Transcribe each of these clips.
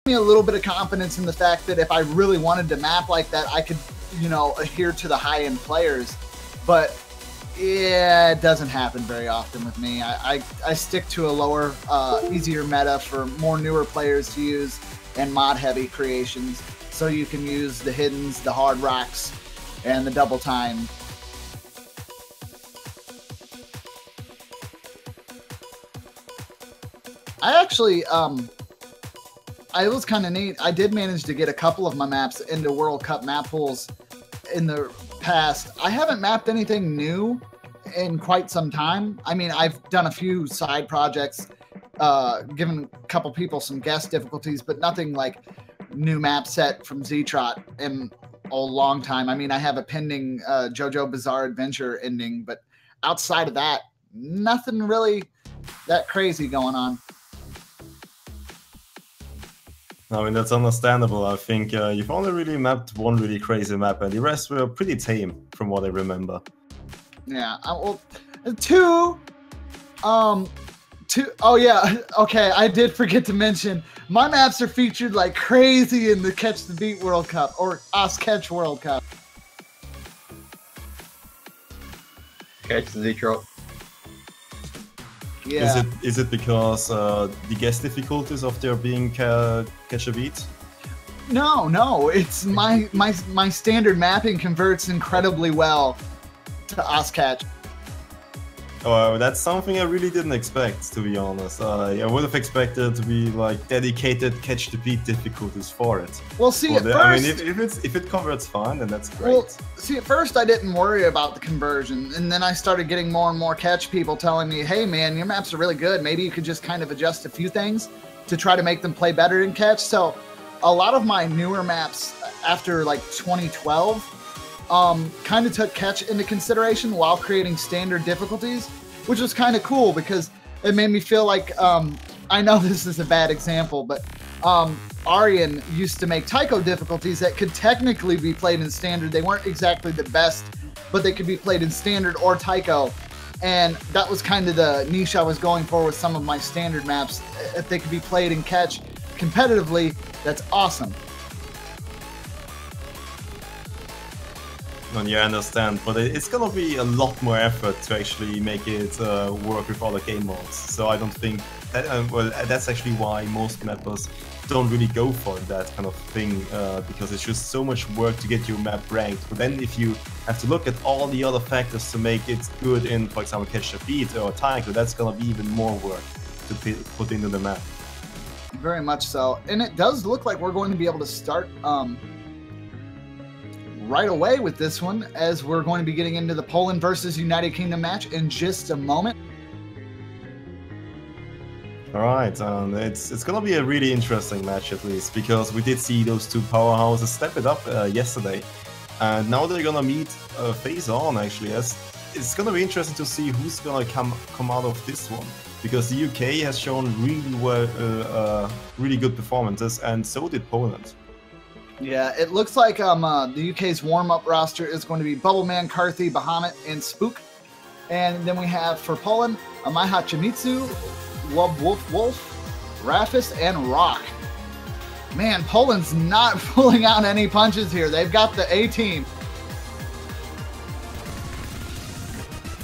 me a little bit of confidence in the fact that if I really wanted to map like that, I could, you know, adhere to the high-end players. But yeah, it doesn't happen very often with me. I stick to a lower, easier meta for more newer players to use and mod-heavy creations. So you can use the hiddens, the hard rocks, and the double time. I actually, it was kind of neat. I did manage to get a couple of my maps into World Cup map pools in the past. I haven't mapped anything new in quite some time. I mean, I've done a few side projects, given a couple people some guest difficulties, but nothing like new map set from Z-Trot in a long time. I mean, I have a pending JoJo Bizarre Adventure ending, but outside of that, nothing really that crazy going on. I mean, that's understandable. I think you've only really mapped one really crazy map, and the rest were pretty tame, from what I remember. Yeah, well, two. Oh yeah, okay. I did forget to mention my maps are featured like crazy in the Catch the Beat World Cup or Us Catch World Cup. Catch the Z-Trot. Yeah. Is it because the guess difficulties of there being Catch a Beat? No. It's my standard mapping converts incredibly well to Us Catch. Oh, that's something I really didn't expect, to be honest. I would have expected to be like dedicated Catch the Beat difficulties for it. Well, see, at first, I mean, if it converts fine, then that's great. Well, see, at first I didn't worry about the conversion, and then I started getting more and more catch people telling me, "Hey, man, your maps are really good. Maybe you could just kind of adjust a few things to try to make them play better in catch." So, a lot of my newer maps after like 2012. Kind of took catch into consideration while creating standard difficulties, which was kind of cool because it made me feel like, I know this is a bad example, but Aryan used to make Taiko difficulties that could technically be played in standard. They weren't exactly the best, but they could be played in standard or Taiko. And that was kind of the niche I was going for with some of my standard maps. If they could be played in catch competitively, that's awesome. No, yeah, I understand, but it's gonna be a lot more effort to actually make it work with other game modes. So I don't think that, well, that's actually why most mappers don't really go for that kind of thing, because it's just so much work to get your map ranked. But then if you have to look at all the other factors to make it good in, for example, Catch the Beat or Taiko, that's gonna be even more work to put into the map. Very much so. And it does look like we're going to be able to start right away with this one, as we're going to be getting into the Poland versus United Kingdom match in just a moment. All right, it's gonna be a really interesting match, at least, because we did see those two powerhouses step it up yesterday, and now they're gonna meet face on. Actually, it's gonna be interesting to see who's gonna come out of this one, because the UK has shown really good performances, and so did Poland. Yeah, it looks like the UK's warm-up roster is going to be Bubbleman, Carthy, Bahamut, and Spook. And then we have, for Poland, Amaiha Chimitsu, Wolf, Rafis, and Rock. Man, Poland's not pulling out any punches here. They've got the A-team.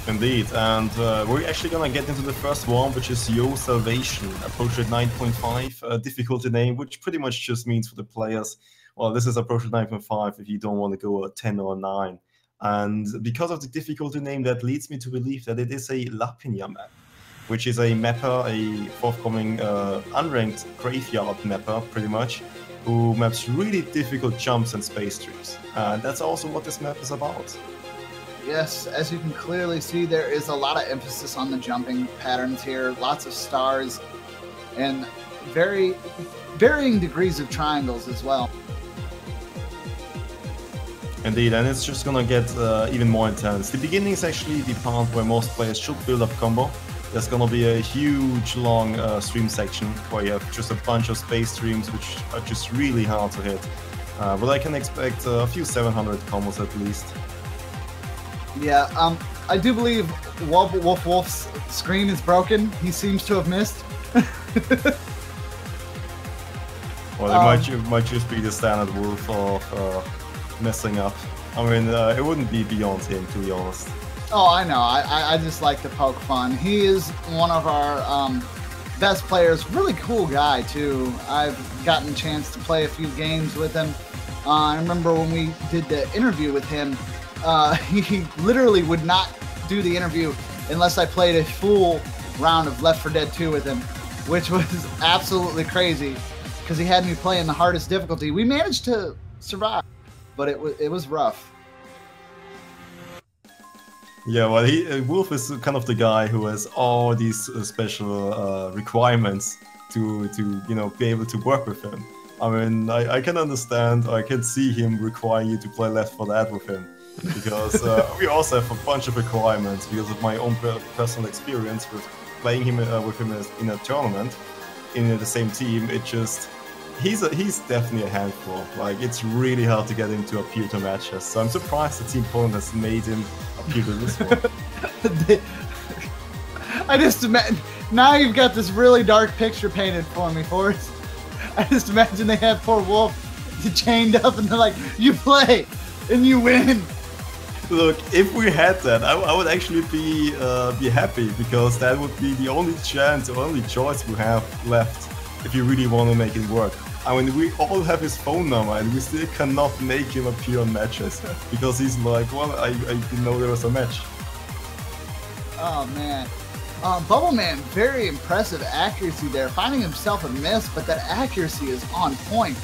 Indeed, and we're actually gonna get into the first one, which is Yo Salvation, approach at 9.5, difficulty name, which pretty much just means for the players, well, this is approach at 9.5 if you don't want to go a 10 or a 9. And because of the difficulty name, that leads me to believe that it is a Lapinia map, which is a mapper, a forthcoming unranked graveyard mapper, pretty much, who maps really difficult jumps and space streams. And that's also what this map is about. Yes, as you can clearly see, there is a lot of emphasis on the jumping patterns here, lots of stars, and varying degrees of triangles as well. Indeed, and it's just gonna get even more intense. The beginning is actually the part where most players should build up combo. There's gonna be a huge, long stream section where you have just a bunch of space streams, which are just really hard to hit. But I can expect a few 700 combos at least. Yeah, I do believe Wolf's screen is broken. He seems to have missed. Well, it might just be the standard Wolf of messing up. I mean, it wouldn't be beyond him, to be honest. Oh, I know. I just like to poke fun. He is one of our best players. Really cool guy, too. I've gotten a chance to play a few games with him. I remember when we did the interview with him, he literally would not do the interview unless I played a full round of Left 4 Dead 2 with him, which was absolutely crazy because he had me playing the hardest difficulty. We managed to survive, but it was rough. Yeah, well, Wolf is kind of the guy who has all these special requirements to be able to work with him. I mean, I can understand, I can see him requiring you to play Left 4 Dead with him, because we also have a bunch of requirements because of my own personal experience with playing him with him in a tournament in the same team. It just he's definitely a handful. Like, it's really hard to get him to appear to matches. So I'm surprised the Team Poland has made him appear to this one. I just imagine now you've got this really dark picture painted for me, Forrest. I just imagine they have poor Wolf chained up and they're like, "You play and you win." Look, if we had that, I would actually be happy, because that would be the only chance, the only choice we have left if you really want to make it work. I mean, we all have his phone number and we still cannot make him appear on matches because he's like, well, I didn't know there was a match. Oh man. Bubble Man, very impressive accuracy there, finding himself a miss, but that accuracy is on point.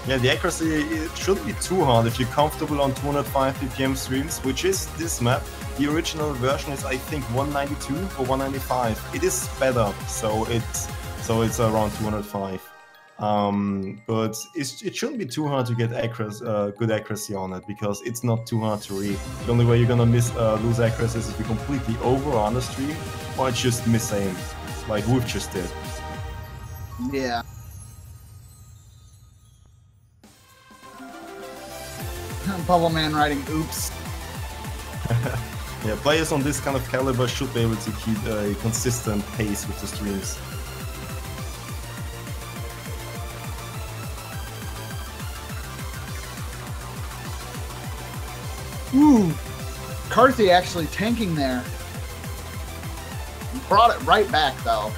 Yeah, the accuracy, it shouldn't be too hard if you're comfortable on 205 BPM streams, which is this map. The original version is, I think, 192 or 195. It is sped up, so it's around 205. But it shouldn't be too hard to get good accuracy on it, because it's not too hard to read. The only way you're gonna lose accuracy is if you completely over on the stream, or it's just miss aim, like Wolf just did. Yeah. Bubble Man writing oops. Yeah, players on this kind of caliber should be able to keep a consistent pace with the streams. Ooh, Carthy actually tanking there. Brought it right back though.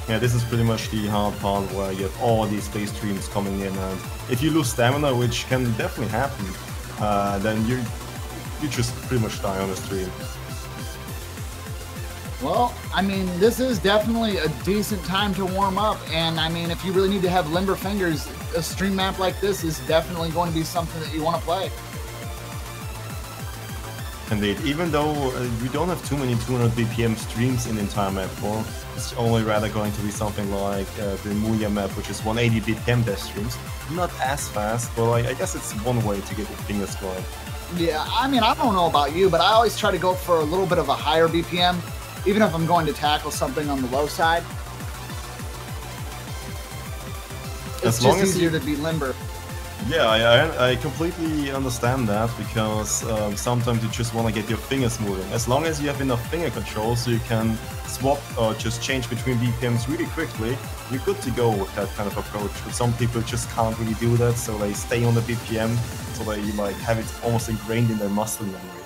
Yeah, this is pretty much the hard part where you have all these space streams coming in, and if you lose stamina, which can definitely happen, then you just pretty much die on the stream. Well, I mean, this is definitely a decent time to warm up, and I mean, if you really need to have limber fingers, a stream map like this is definitely going to be something that you want to play. Indeed, even though we don't have too many 200 BPM streams in the entire map, or it's only rather going to be something like the Muya map, which is 180 BPM death streams. Not as fast, but I guess it's one way to get your fingers going. Yeah, I mean, I don't know about you, but I always try to go for a little bit of a higher BPM, even if I'm going to tackle something on the low side. It's just easier to be limber. Yeah, I completely understand that, because sometimes you just want to get your fingers moving. As long as you have enough finger control so you can swap or just change between BPMs really quickly, you're good to go with that kind of approach. But some people just can't really do that, so they stay on the BPM, so they like have it almost ingrained in their muscle memory.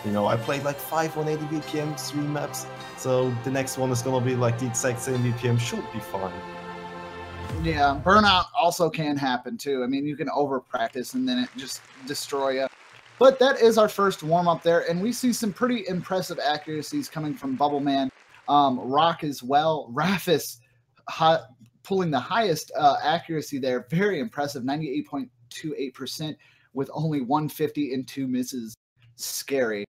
You know, I played like 5 180 BPM stream maps, so the next one is gonna be like the exact same BPM, should be fine. Yeah, burnout also can happen too. I mean, you can over practice and then it just destroy you. But that is our first warm up there, and we see some pretty impressive accuracies coming from Bubble Man, Rock as well. Rafis pulling the highest accuracy there, very impressive, 98.28% with only 150 and 2 misses. Scary.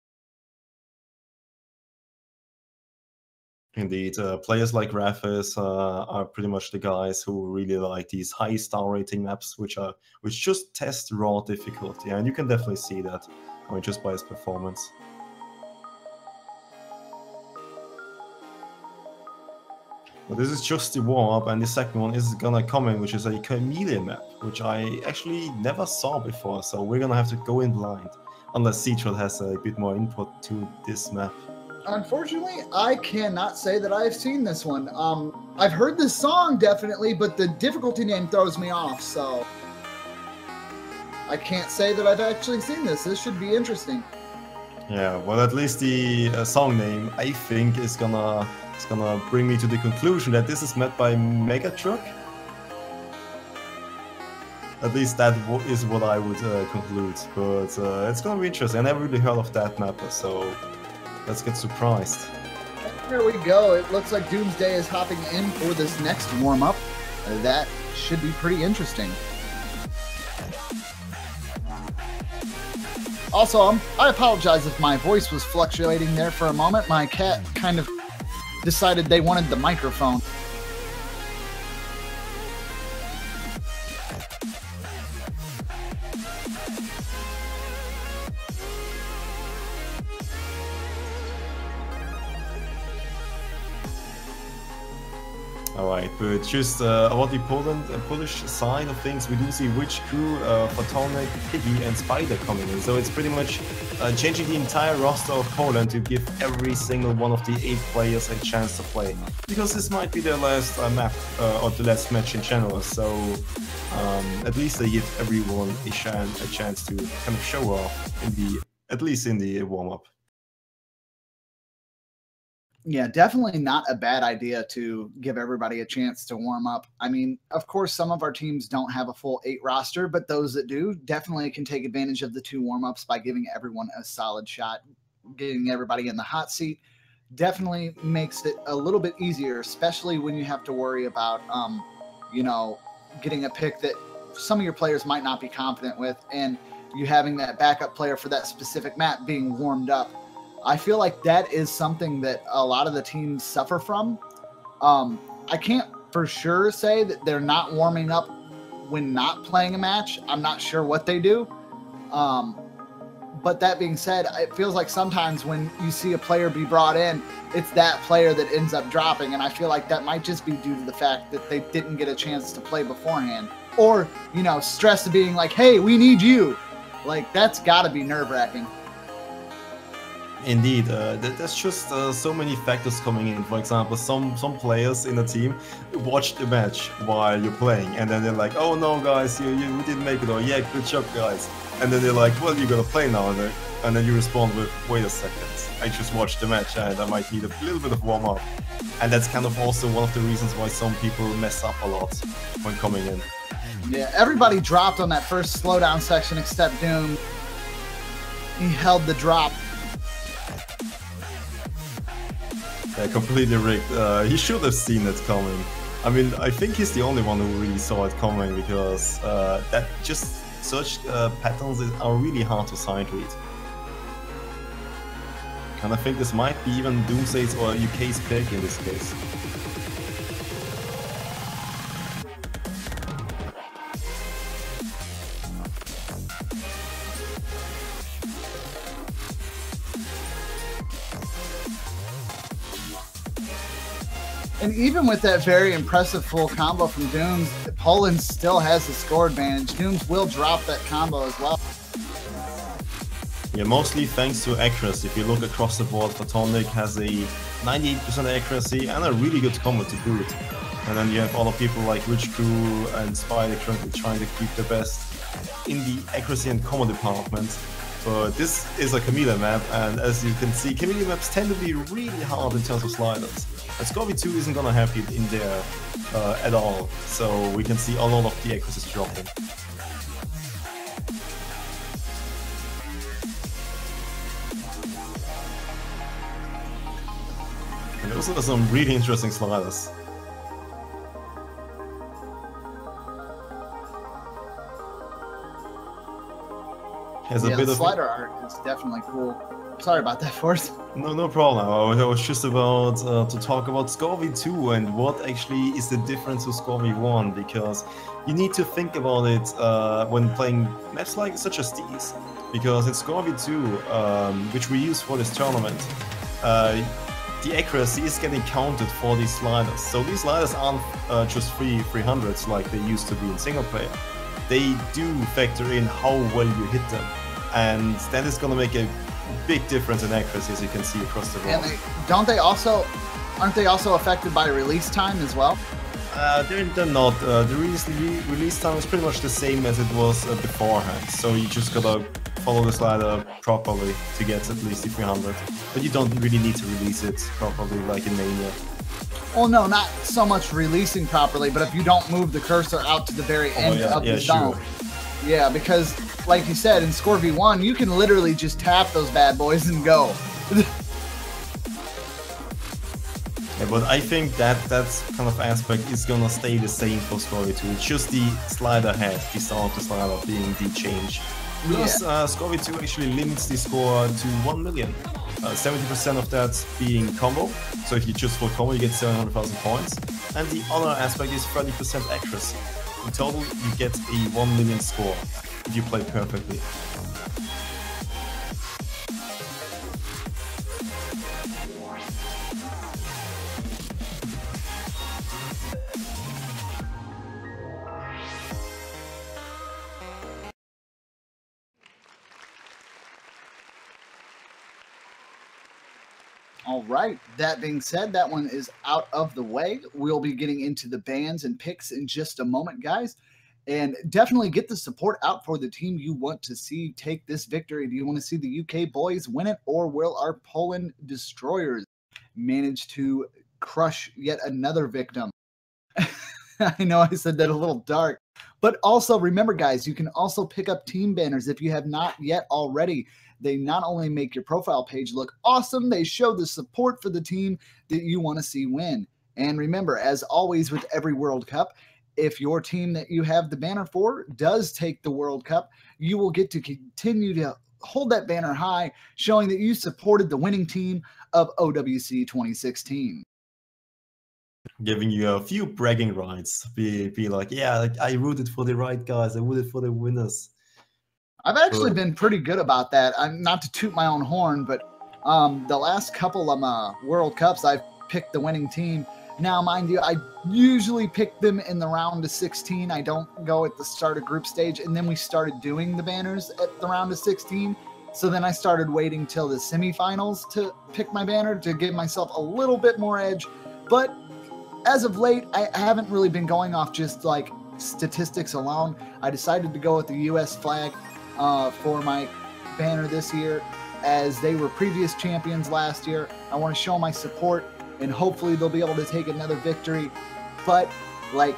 Indeed, players like Rafis are pretty much the guys who really like these high star rating maps, which just test raw difficulty, and you can definitely see that, I mean, just by his performance. But this is just the warm-up, and the second one is gonna come in, which is a chameleon map, which I actually never saw before, so we're gonna have to go in blind, unless Cetril has a bit more input to this map. Unfortunately, I cannot say that I've seen this one. I've heard this song definitely, but the difficulty name throws me off, so I can't say that I've actually seen this. This should be interesting. Yeah, well, at least the song name, I think, is gonna bring me to the conclusion that this is made by Megatruck. At least that is what I would conclude, but it's gonna be interesting. I never really heard of that mapper, so let's get surprised. Here we go. It looks like Doomsday is hopping in for this next warm-up. That should be pretty interesting. Also, I apologize if my voice was fluctuating there for a moment. My cat kind of decided they wanted the microphone. Alright, but just about the Polish side of things, we do see Witch Crew, Photonic, Piggy and Spider coming in. So it's pretty much changing the entire roster of Poland to give every single one of the 8 players a chance to play. Because this might be their last map, or the last match in general, so at least they give everyone a chance to kind of show off, at least in the warm-up. Yeah, definitely not a bad idea to give everybody a chance to warm up. I mean, of course, some of our teams don't have a full 8 roster, but those that do definitely can take advantage of the 2 warm-ups by giving everyone a solid shot. Getting everybody in the hot seat definitely makes it a little bit easier, especially when you have to worry about, you know, getting a pick that some of your players might not be confident with, and you having that backup player for that specific map being warmed up. I feel like that is something that a lot of the teams suffer from. I can't for sure say that they're not warming up when not playing a match. I'm not sure what they do. But that being said, it feels like sometimes when you see a player be brought in, it's that player that ends up dropping. And I feel like that might just be due to the fact that they didn't get a chance to play beforehand. Or, you know, stress of being like, hey, we need you. Like, that's got to be nerve-wracking. Indeed, there's just so many factors coming in. For example, some players in the team watch the match while you're playing, and then they're like, "Oh no, guys, you didn't make it," or "Yeah, good job, guys." And then they're like, "Well, you gotta play now," and then you respond with, "Wait a second, I just watched the match, and I might need a little bit of warm up." And that's kind of also one of the reasons why some people mess up a lot when coming in. Yeah, everybody dropped on that first slowdown section except Doom. He held the drop. Yeah, completely rigged. He should have seen it coming. I mean, I think he's the only one who really saw it coming, because that just such patterns are really hard to side read. And I think this might be even Doomsday's or UK's pick in this case. And even with that very impressive full combo from Dooms, Poland still has the score advantage. Dooms will drop that combo as well. Yeah, mostly thanks to accuracy. If you look across the board, Photonic has a 98% accuracy and a really good combo to boot. And then you have other people like Witch Crew and Spider currently trying to keep the best in the accuracy and combo department. But this is a Chameleon map, and as you can see, Chameleon maps tend to be really hard in terms of sliders. And Scorby 2 isn't gonna have it in there at all, so we can see a lot of the accuracy dropping. And those are some really interesting sliders. Has Yeah, a bit the of slider art is definitely cool. Sorry about that, Forrest. No problem. I was just about to talk about Scorby 2 and what actually is the difference with Scorby 1, because you need to think about it when playing maps like such as these. Because in Scorby 2, which we use for this tournament, the accuracy is getting counted for these sliders. So these sliders aren't just 300s like they used to be in single player. They do factor in how well you hit them, and that is going to make a big difference in accuracy, as you can see across the board. And aren't they also affected by release time as well? They're not. The release time is pretty much the same as it was beforehand. So you just gotta follow the slider properly to get at least the 300. But you don't really need to release it properly like in Mania. Well, no, not so much releasing properly, but if you don't move the cursor out to the very end of the zone. Sure. Yeah, because like you said, in Score V1, you can literally just tap those bad boys and go. Yeah, but I think that kind of aspect is gonna stay the same for Score 2. It's just the slider head, the start of the slider being the change. Plus, Score 2 actually limits the score to 1 million. 70% of that being combo. So if you choose full combo, you get 700,000 points. And the other aspect is 30% accuracy. In total, you get a 1 million score if you play perfectly. All right, that being said, that one is out of the way. We'll be getting into the bans and picks in just a moment, guys. And definitely get the support out for the team you want to see take this victory. Do you want to see the UK boys win it, or will our Poland destroyers manage to crush yet another victim? I know I said that a little dark. But also, remember, guys, you can also pick up team banners if you have not yet already. They not only make your profile page look awesome, they show the support for the team that you want to see win. And remember, as always with every World Cup, if your team that you have the banner for does take the World Cup, you will get to continue to hold that banner high, showing that you supported the winning team of OWC 2016. Giving you a few bragging rights. Be like, yeah, I rooted for the right guys. I rooted for the winners. I've actually been pretty good about that. I'm not to toot my own horn, but the last couple of World Cups, I've picked the winning team. Now, mind you, I usually pick them in the round of 16. I don't go at the start of group stage, and then we started doing the banners at the round of 16. So then I started waiting till the semifinals to pick my banner to give myself a little bit more edge. But as of late, I haven't really been going off just like statistics alone. I decided to go with the US flag for my banner this year, as they were previous champions last year. I want to show my support, and hopefully they'll be able to take another victory. But like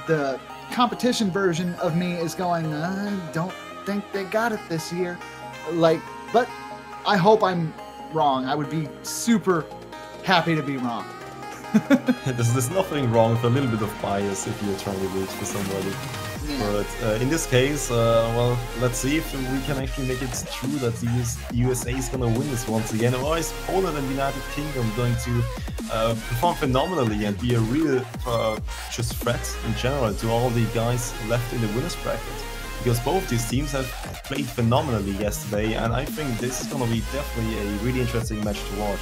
the competition version of me is going, I don't think they got it this year. But I hope I'm wrong. I would be super happy to be wrong. There's nothing wrong with a little bit of bias if you're trying to root for somebody. Yeah. But in this case, well, let's see if we can actually make it true that the USA is going to win this once again. Or is Poland and the United Kingdom going to perform phenomenally and be a real just threat in general to all the guys left in the winners bracket? Because both these teams have played phenomenally yesterday, and I think this is going to be definitely a really interesting match to watch.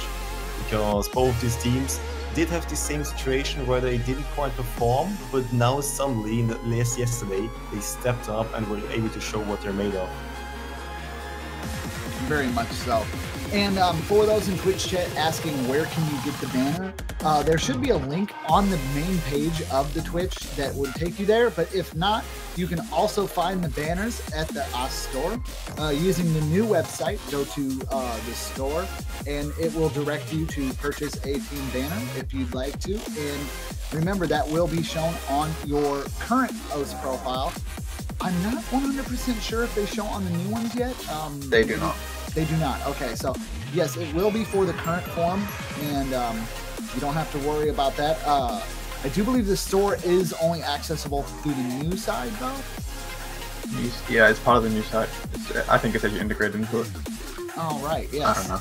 Because both these teams did have the same situation where they didn't quite perform, but now suddenly, yesterday, they stepped up and were able to show what they're made of. Very much so. And for those in Twitch chat asking where can you get the banner, there should be a link on the main page of the Twitch that would take you there. But if not, you can also find the banners at the store using the new website. Go to the store, and it will direct you to purchase a team banner if you'd like to. And remember, that will be shown on your current OS profile. I'm not 100% sure if they show on the new ones yet. They do not. They do not. Okay, so yes, it will be for the current form, and you don't have to worry about that. I do believe the store is only accessible through the new side, though. Yeah, it's part of the new site. I think it's actually integrated into it. Oh, right, yes. I don't know.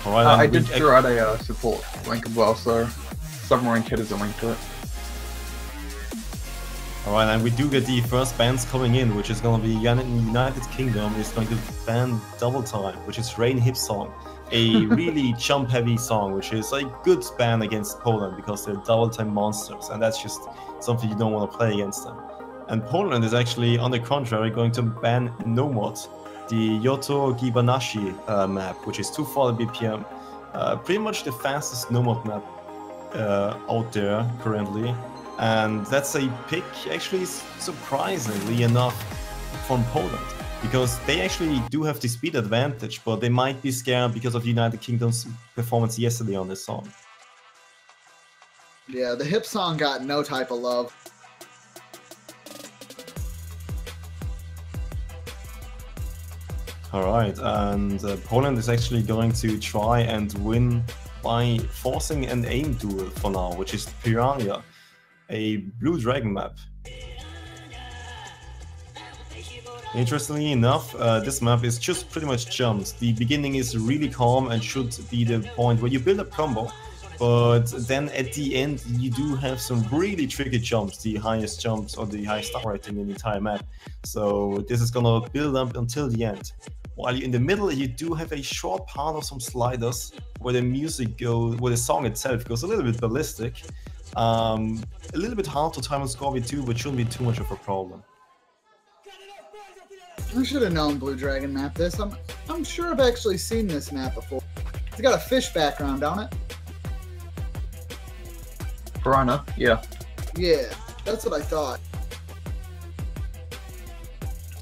All right, I did throw out a support link as well, so Submarine Kid is a link to it. Alright, and we do get the first bans coming in, which is going to be United Kingdom is going to ban Double Time, which is Rain Hip song. A really jump-heavy song, which is a good ban against Poland because they're Double Time monsters, and that's just something you don't want to play against them. And Poland is actually, on the contrary, going to ban No Mod, the Yoto Gibanashi map, which is 240 BPM. Pretty much the fastest nomad map out there currently. And that's a pick, actually, surprisingly enough, from Poland. Because they actually do have the speed advantage, but they might be scared because of the United Kingdom's performance yesterday on this song. Yeah, the hip song got no type of love. Alright, and Poland is actually going to try and win by forcing an aim duel for now, which is Piranha, a Blue Dragon map. Interestingly enough, this map is just pretty much jumps. The beginning is really calm and should be the point where you build up combo, but then at the end you do have some really tricky jumps, the highest jumps or the highest star rating in the entire map. So this is gonna build up until the end. While in the middle you do have a short part of some sliders where the music goes, where the song itself goes a little bit ballistic. A little bit hard to time on Scorpio 2, but shouldn't be too much of a problem. I should have known Blue Dragon mapped this. I'm sure I've actually seen this map before. It's got a fish background on it. Piranha, yeah. Yeah, that's what I thought.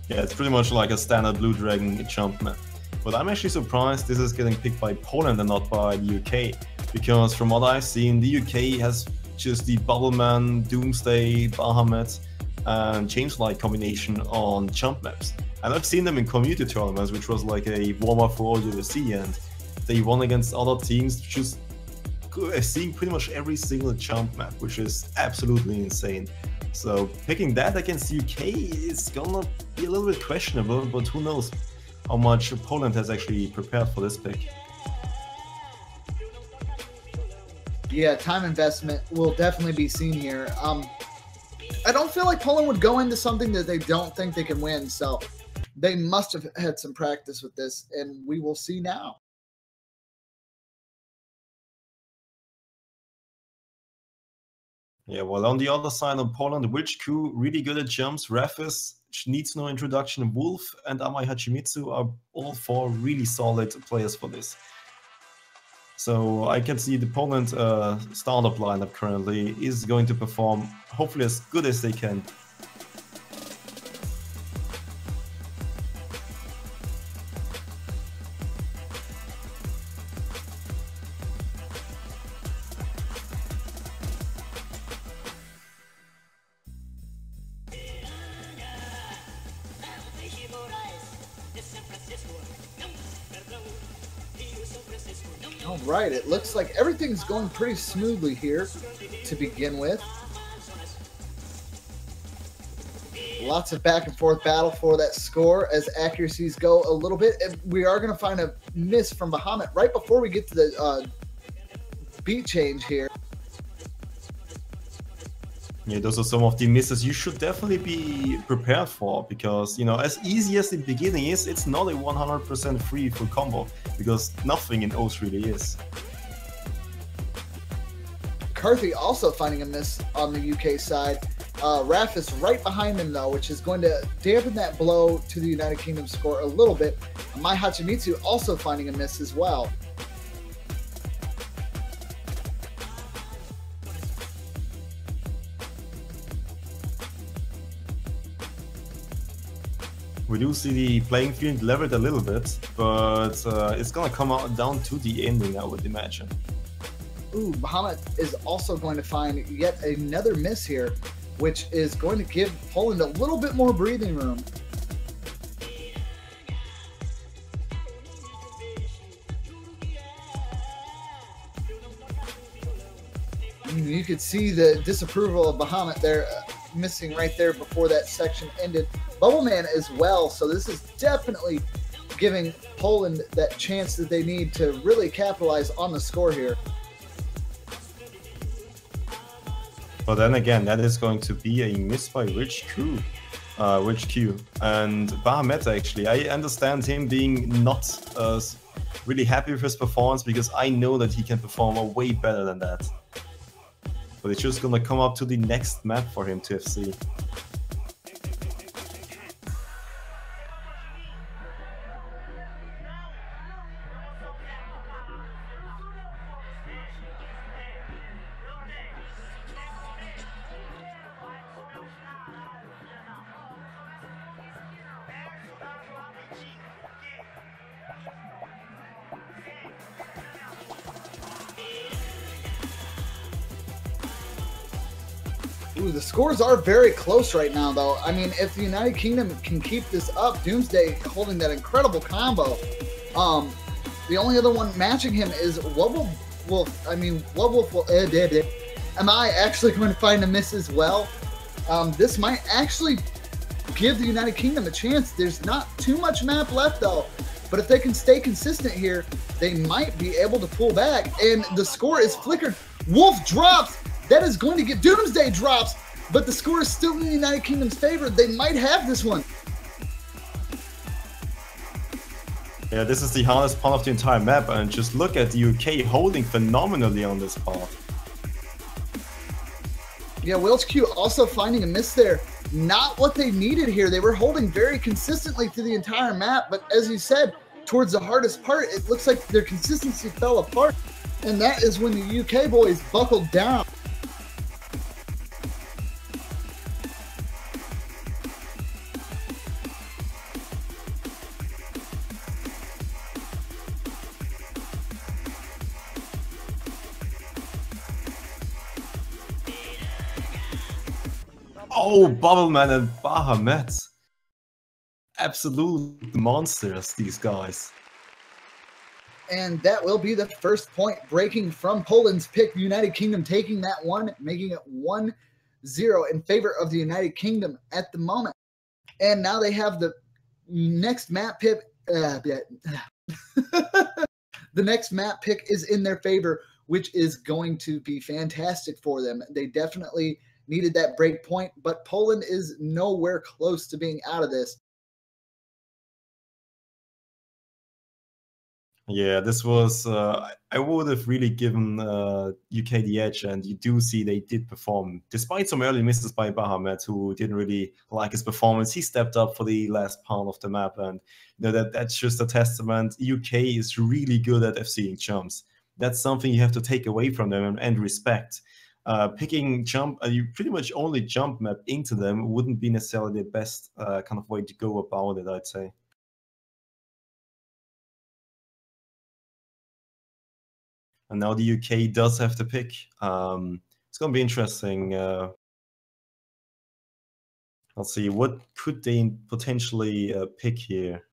Yeah, it's pretty much like a standard Blue Dragon jump map. But I'm actually surprised this is getting picked by Poland and not by the UK. Because from what I've seen, the UK has just the Bubbleman, Doomsday, Bahamut, and Changelite combination on jump maps. And I've seen them in community tournaments, which was like a warm-up for all UFC, and they won against other teams just seeing pretty much every single jump map, which is absolutely insane. So picking that against UK is gonna be a little bit questionable, but who knows how much Poland has actually prepared for this pick. Yeah, time investment will definitely be seen here. I don't feel like Poland would go into something that they don't think they can win, so they must have had some practice with this, and we will see now. Yeah, well, on the other side of Poland, Witch Q, really good at jumps. Rafis needs no introduction. Wolf and Amai Hachimitsu are all four really solid players for this. So I can see the Poland startup lineup currently is going to perform hopefully as good as they can. All right, it looks like everything's going pretty smoothly here to begin with. Lots of back and forth battle for that score as accuracies go a little bit. And we are going to find a miss from Bahamut right before we get to the beat change here. Yeah, those are some of the misses you should definitely be prepared for, because, you know, as easy as the beginning is, it's not a 100% free full combo, because nothing in Oath really is. Carthy also finding a miss on the UK side. Raf is right behind him, though, which is going to dampen that blow to the United Kingdom score a little bit. Mai Hachimitsu also finding a miss as well. We do see the playing field leveled a little bit, but it's gonna come out down to the ending, I would imagine. Ooh, Bahamut is also going to find yet another miss here, which is going to give Poland a little bit more breathing room. You could see the disapproval of Bahamut there, missing right there before that section ended. Bubbleman as well, so this is definitely giving Poland that chance that they need to really capitalize on the score here. But then again, that is going to be a miss by Rich Q. And Bahamut, actually, I understand him being not really happy with his performance, because I know that he can perform way better than that. But it's just gonna come up to the next map for him to FC. Ooh, the scores are very close right now, though. I mean, if the United Kingdom can keep this up, Doomsday holding that incredible combo. The only other one matching him is Wolf. I mean, Wolf will. Am I actually going to find a miss as well? This might actually give the United Kingdom a chance. There's not too much map left, though. But if they can stay consistent here, they might be able to pull back. And the score is flickered. Wolf drops. That is going to get Doomsday drops. But the score is still in the United Kingdom's favor. They might have this one. Yeah, this is the hardest part of the entire map. And just look at the UK holding phenomenally on this part. Yeah, Welch Q also finding a miss there. Not what they needed here. They were holding very consistently through the entire map, but as you said, towards the hardest part, it looks like their consistency fell apart, and that is when the UK boys buckled down. Oh, Bubbleman and Bahamut. Absolute monsters, these guys. And that will be the first point breaking from Poland's pick. United Kingdom taking that one, making it 1-0 in favor of the United Kingdom at the moment. And now they have the next map pick. The next map pick is in their favor, which is going to be fantastic for them. They definitely needed that break point, but Poland is nowhere close to being out of this. Yeah, this was, I would have really given UK the edge, and you do see they did perform. Despite some early misses by Bahamut, who didn't really like his performance, he stepped up for the last part of the map, and you know, that's just a testament. UK is really good at FCing jumps. That's something you have to take away from them and respect. Picking jump, you pretty much only jump map into them wouldn't be necessarily the best kind of way to go about it, I'd say. And now the UK does have to pick. It's going to be interesting. Let's see, what could they potentially pick here?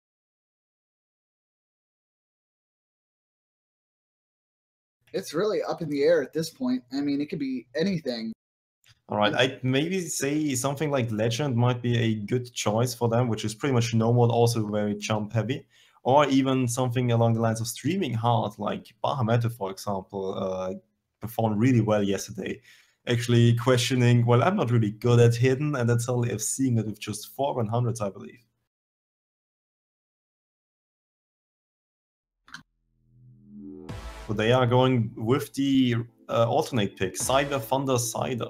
It's really up in the air at this point. I mean, it could be anything. All right, I'd maybe say something like Legend might be a good choice for them, which is pretty much normal, also very jump heavy. Or even something along the lines of streaming hard, like Bahamut, for example, performed really well yesterday. Actually questioning, well, I'm not really good at hidden, and that's only of seeing it with just 4 100s, I believe. So they are going with the alternate pick, Cider Thunder Cider.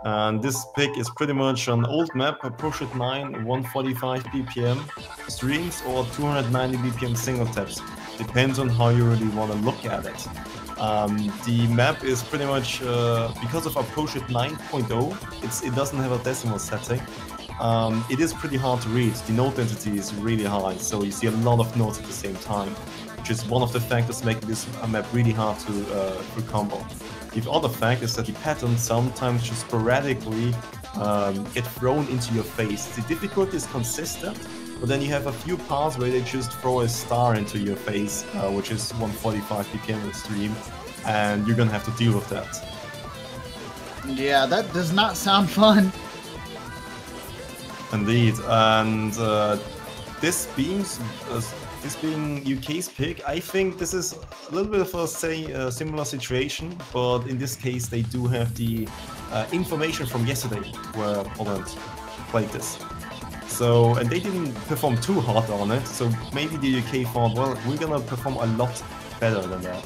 And this pick is pretty much an old map, Approach at 9, 145 BPM streams or 290 BPM single taps. Depends on how you really want to look at it. The map is pretty much, because of Approach at 9.0, it doesn't have a decimal setting. It is pretty hard to read. The note density is really high, so you see a lot of notes at the same time, which is one of the factors making this map really hard to combo. The other fact is that the patterns sometimes just sporadically get thrown into your face. The difficulty is consistent, but then you have a few parts where they just throw a star into your face, which is 145 BPM stream, and you're gonna have to deal with that. Yeah, that does not sound fun. Indeed, and this being UK's pick, I think this is a little bit of a similar situation, but in this case they do have the information from yesterday where Poland played this. So, and they didn't perform too hard on it, so maybe the UK thought, well, we're gonna perform a lot better than that.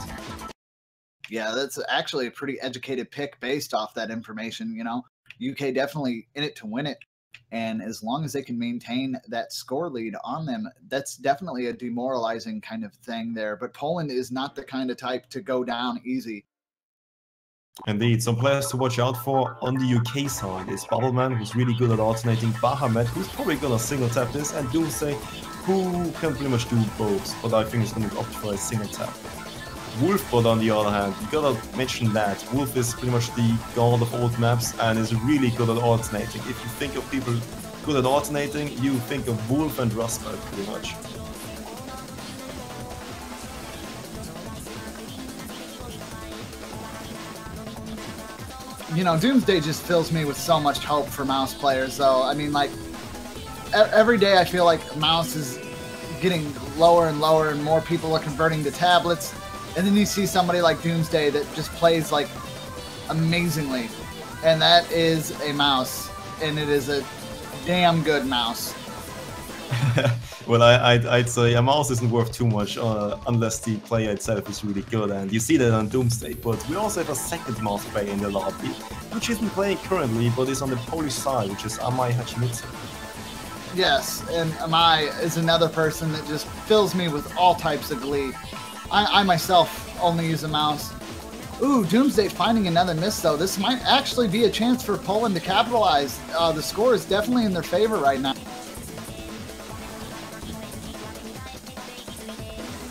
Yeah, that's actually a pretty educated pick based off that information, you know. UK definitely in it to win it. And as long as they can maintain that score lead on them, that's definitely a demoralizing kind of thing there. But Poland is not the kind of type to go down easy. Indeed, some players to watch out for on the UK side is Bubbleman, who's really good at alternating, Bahamut, who's probably gonna single tap this, and Doomsday, who can pretty much do both, but I think he's gonna opt for a single tap. Wolfbot, on the other hand, you gotta mention that. Wolf is pretty much the god of old maps and is really good at alternating. If you think of people good at alternating, you think of Wolf and Rustbelt pretty much. You know, Doomsday just fills me with so much hope for mouse players, though. I mean, like, every day I feel like mouse is getting lower and lower and more people are converting to tablets. And then you see somebody like Doomsday that just plays, like, amazingly. And that is a mouse. And it is a damn good mouse. Well, I'd say a mouse isn't worth too much unless the player itself is really good, and you see that on Doomsday. But we also have a second mouse player in the lobby, which isn't playing currently, but is on the Polish side, which is Amai Hachimitsu. Yes, and Amai is another person that just fills me with all types of glee. I myself only use a mouse. Ooh, Doomsday finding another miss, though. This might actually be a chance for Poland to capitalize. The score is definitely in their favor right now.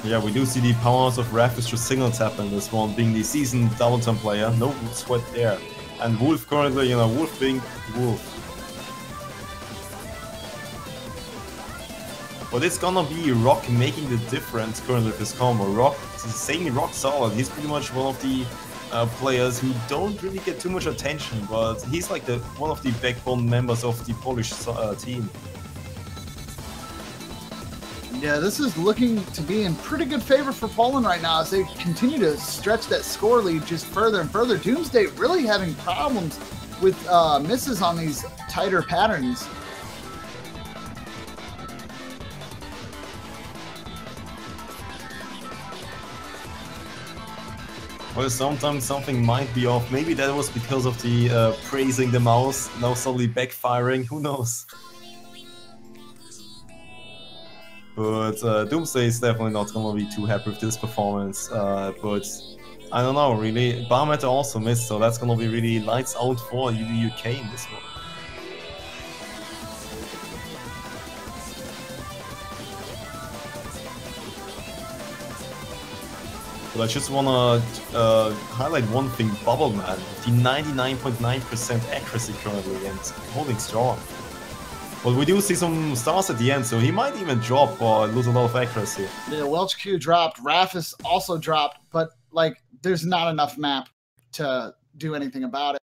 Yeah, we do see the powers of Raph is just single tap in this one, being the seasoned double turn player. No sweat there. And Wolf currently, you know, Wolf being Wolf. But it's gonna be Rock making the difference currently with his combo. Rock is saying rock solid. He's pretty much one of the players who don't really get too much attention, but he's like one of the backbone members of the Polish team. Yeah, this is looking to be in pretty good favor for Poland right now as they continue to stretch that score lead just further and further. Doomsday really having problems with misses on these tighter patterns. Well, sometimes something might be off. Maybe that was because of the praising the mouse, now suddenly backfiring, who knows? But Doomsday is definitely not gonna be too happy with this performance. But I don't know, really. Barometer also missed, so that's gonna be really lights out for UK in this one. But I just wanna highlight one thing, Bubble Man, the 99.9% accuracy currently and holding strong. But we do see some stars at the end, so he might even drop or lose a lot of accuracy. Yeah, Welch Q dropped, Rafis also dropped, but like there's not enough map to do anything about it.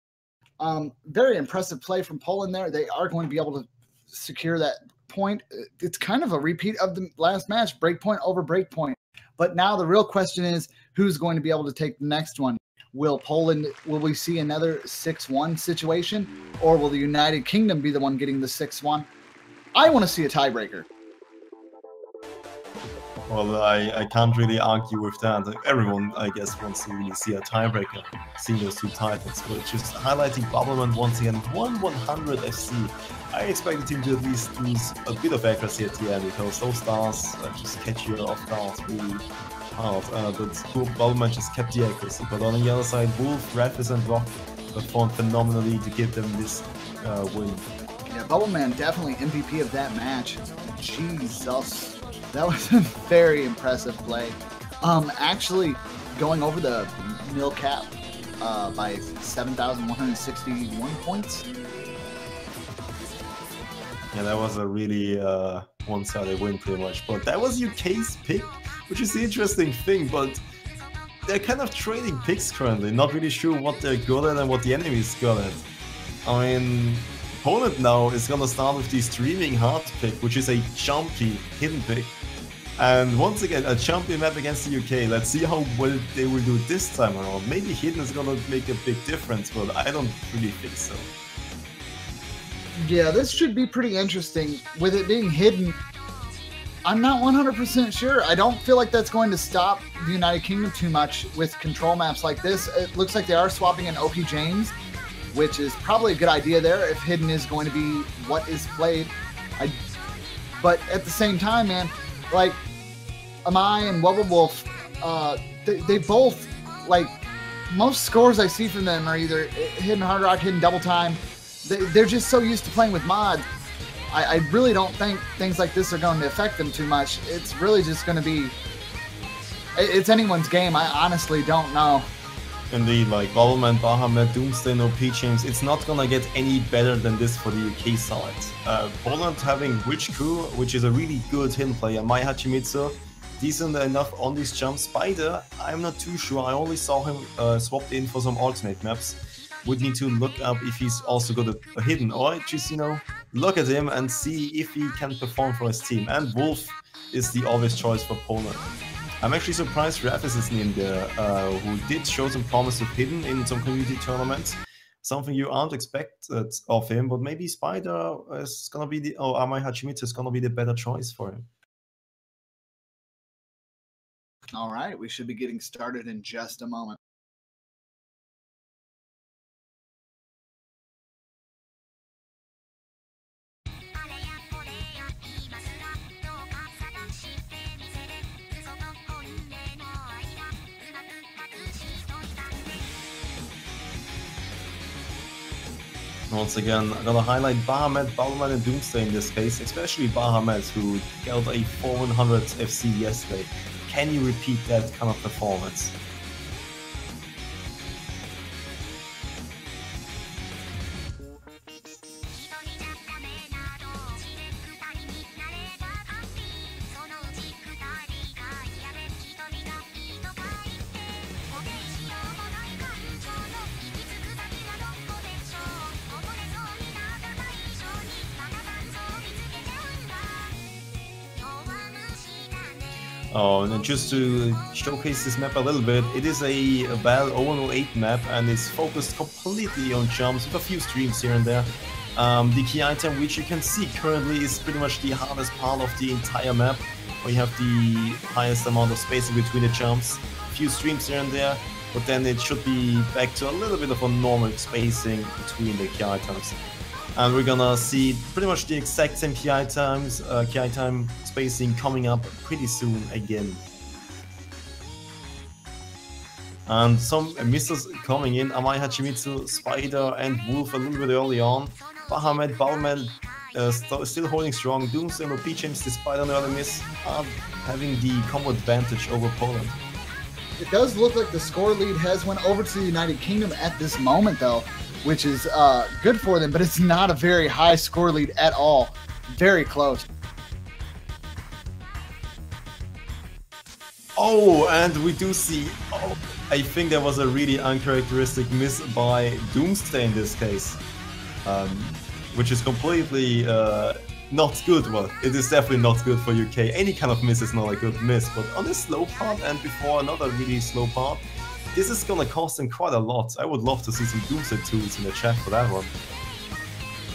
Very impressive play from Poland there. They are going to be able to secure that point. It's kind of a repeat of the last match, breakpoint over breakpoint. But now the real question is, who's going to be able to take the next one? Will we see another 6-1 situation? Or will the United Kingdom be the one getting the 6-1? I want to see a tiebreaker. Well, I can't really argue with that. Everyone, I guess, wants to really see a tiebreaker, seeing those two titles. But just highlighting Bubbleman once again, 100 FC. I expected him to at least lose a bit of accuracy at the end, because those stars just catch you off guard really hard. But Bubbleman just kept the accuracy. But on the other side, Wolf, Rafis and Rock performed phenomenally to give them this win. Yeah, Bubbleman definitely MVP of that match. Jesus. That was a very impressive play. Actually, going over the nil cap by 7,161 points. Yeah, that was a really one-sided win pretty much. But that was UK's pick, which is the interesting thing. But they're kind of trading picks currently, not really sure what they're good at and what the enemy is good at. I mean, Poland now is gonna start with the Streaming Hard pick, which is a jumpy hidden pick. And once again, a jumpy map against the UK. Let's see how well they will do this time around. Maybe hidden is gonna make a big difference, but I don't really think so. Yeah, this should be pretty interesting. With it being hidden, I'm not 100% sure. I don't feel like that's going to stop the United Kingdom too much with control maps like this. It looks like they are swapping in OP James, which is probably a good idea there if hidden is going to be what is played. But at the same time, man, like Amai and Wolf, they both, like, most scores I see from them are either hidden hard rock, hidden double time. They're just so used to playing with mods. I really don't think things like this are going to affect them too much. It's really just going to be It's anyone's game. I honestly don't know. Indeed, like Bubbleman, Bahamut, Doomsday, no P-Chains, it's not gonna get any better than this for the UK side. Poland having Witch Crew, which is a really good hidden player, Mai Hachimitsu, decent enough on these jumps. Spider, I'm not too sure, I only saw him swapped in for some alternate maps. Would need to look up if he's also got a hidden, or just, you know, look at him and see if he can perform for his team. And Wolf is the obvious choice for Poland. I'm actually surprised Rafis isn't in there, who did show some promise of hidden in some community tournaments. Something you aren't expected of him, but maybe Spider is gonna be the, or Amai Hachimitsu is gonna be the better choice for him. All right, we should be getting started in just a moment. Once again, I'm gonna highlight Bahamut, Bubbleman, and Doomsday in this case, especially Bahamut, who got a 4100 FC yesterday. Can you repeat that kind of performance? Oh, and just to showcase this map a little bit, it is a Val 008 map and it's focused completely on jumps with a few streams here and there. The key item, which you can see currently, is pretty much the hardest part of the entire map, where you have the highest amount of spacing between the jumps. A few streams here and there, but then it should be back to a little bit of a normal spacing between the key items. And we're gonna see pretty much the exact same key item spacing coming up pretty soon again. And some misses coming in, Amai Hachimitsu, Spider and Wolf a little bit early on. Bahamut, Bubbleman still holding strong. Doomsday and P-Chains, despite an early miss, are having the combo advantage over Poland. It does look like the score lead has went over to the United Kingdom at this moment, though, which is good for them, but it's not a very high score lead at all. Very close. Oh, and we do see, oh, I think there was a really uncharacteristic miss by Doomsday in this case, which is completely not good. Well, it is definitely not good for UK. Any kind of miss is not a good miss, but on this slow part and before another really slow part, this is gonna cost him quite a lot. I would love to see some Doomsday tools in the chat for that one.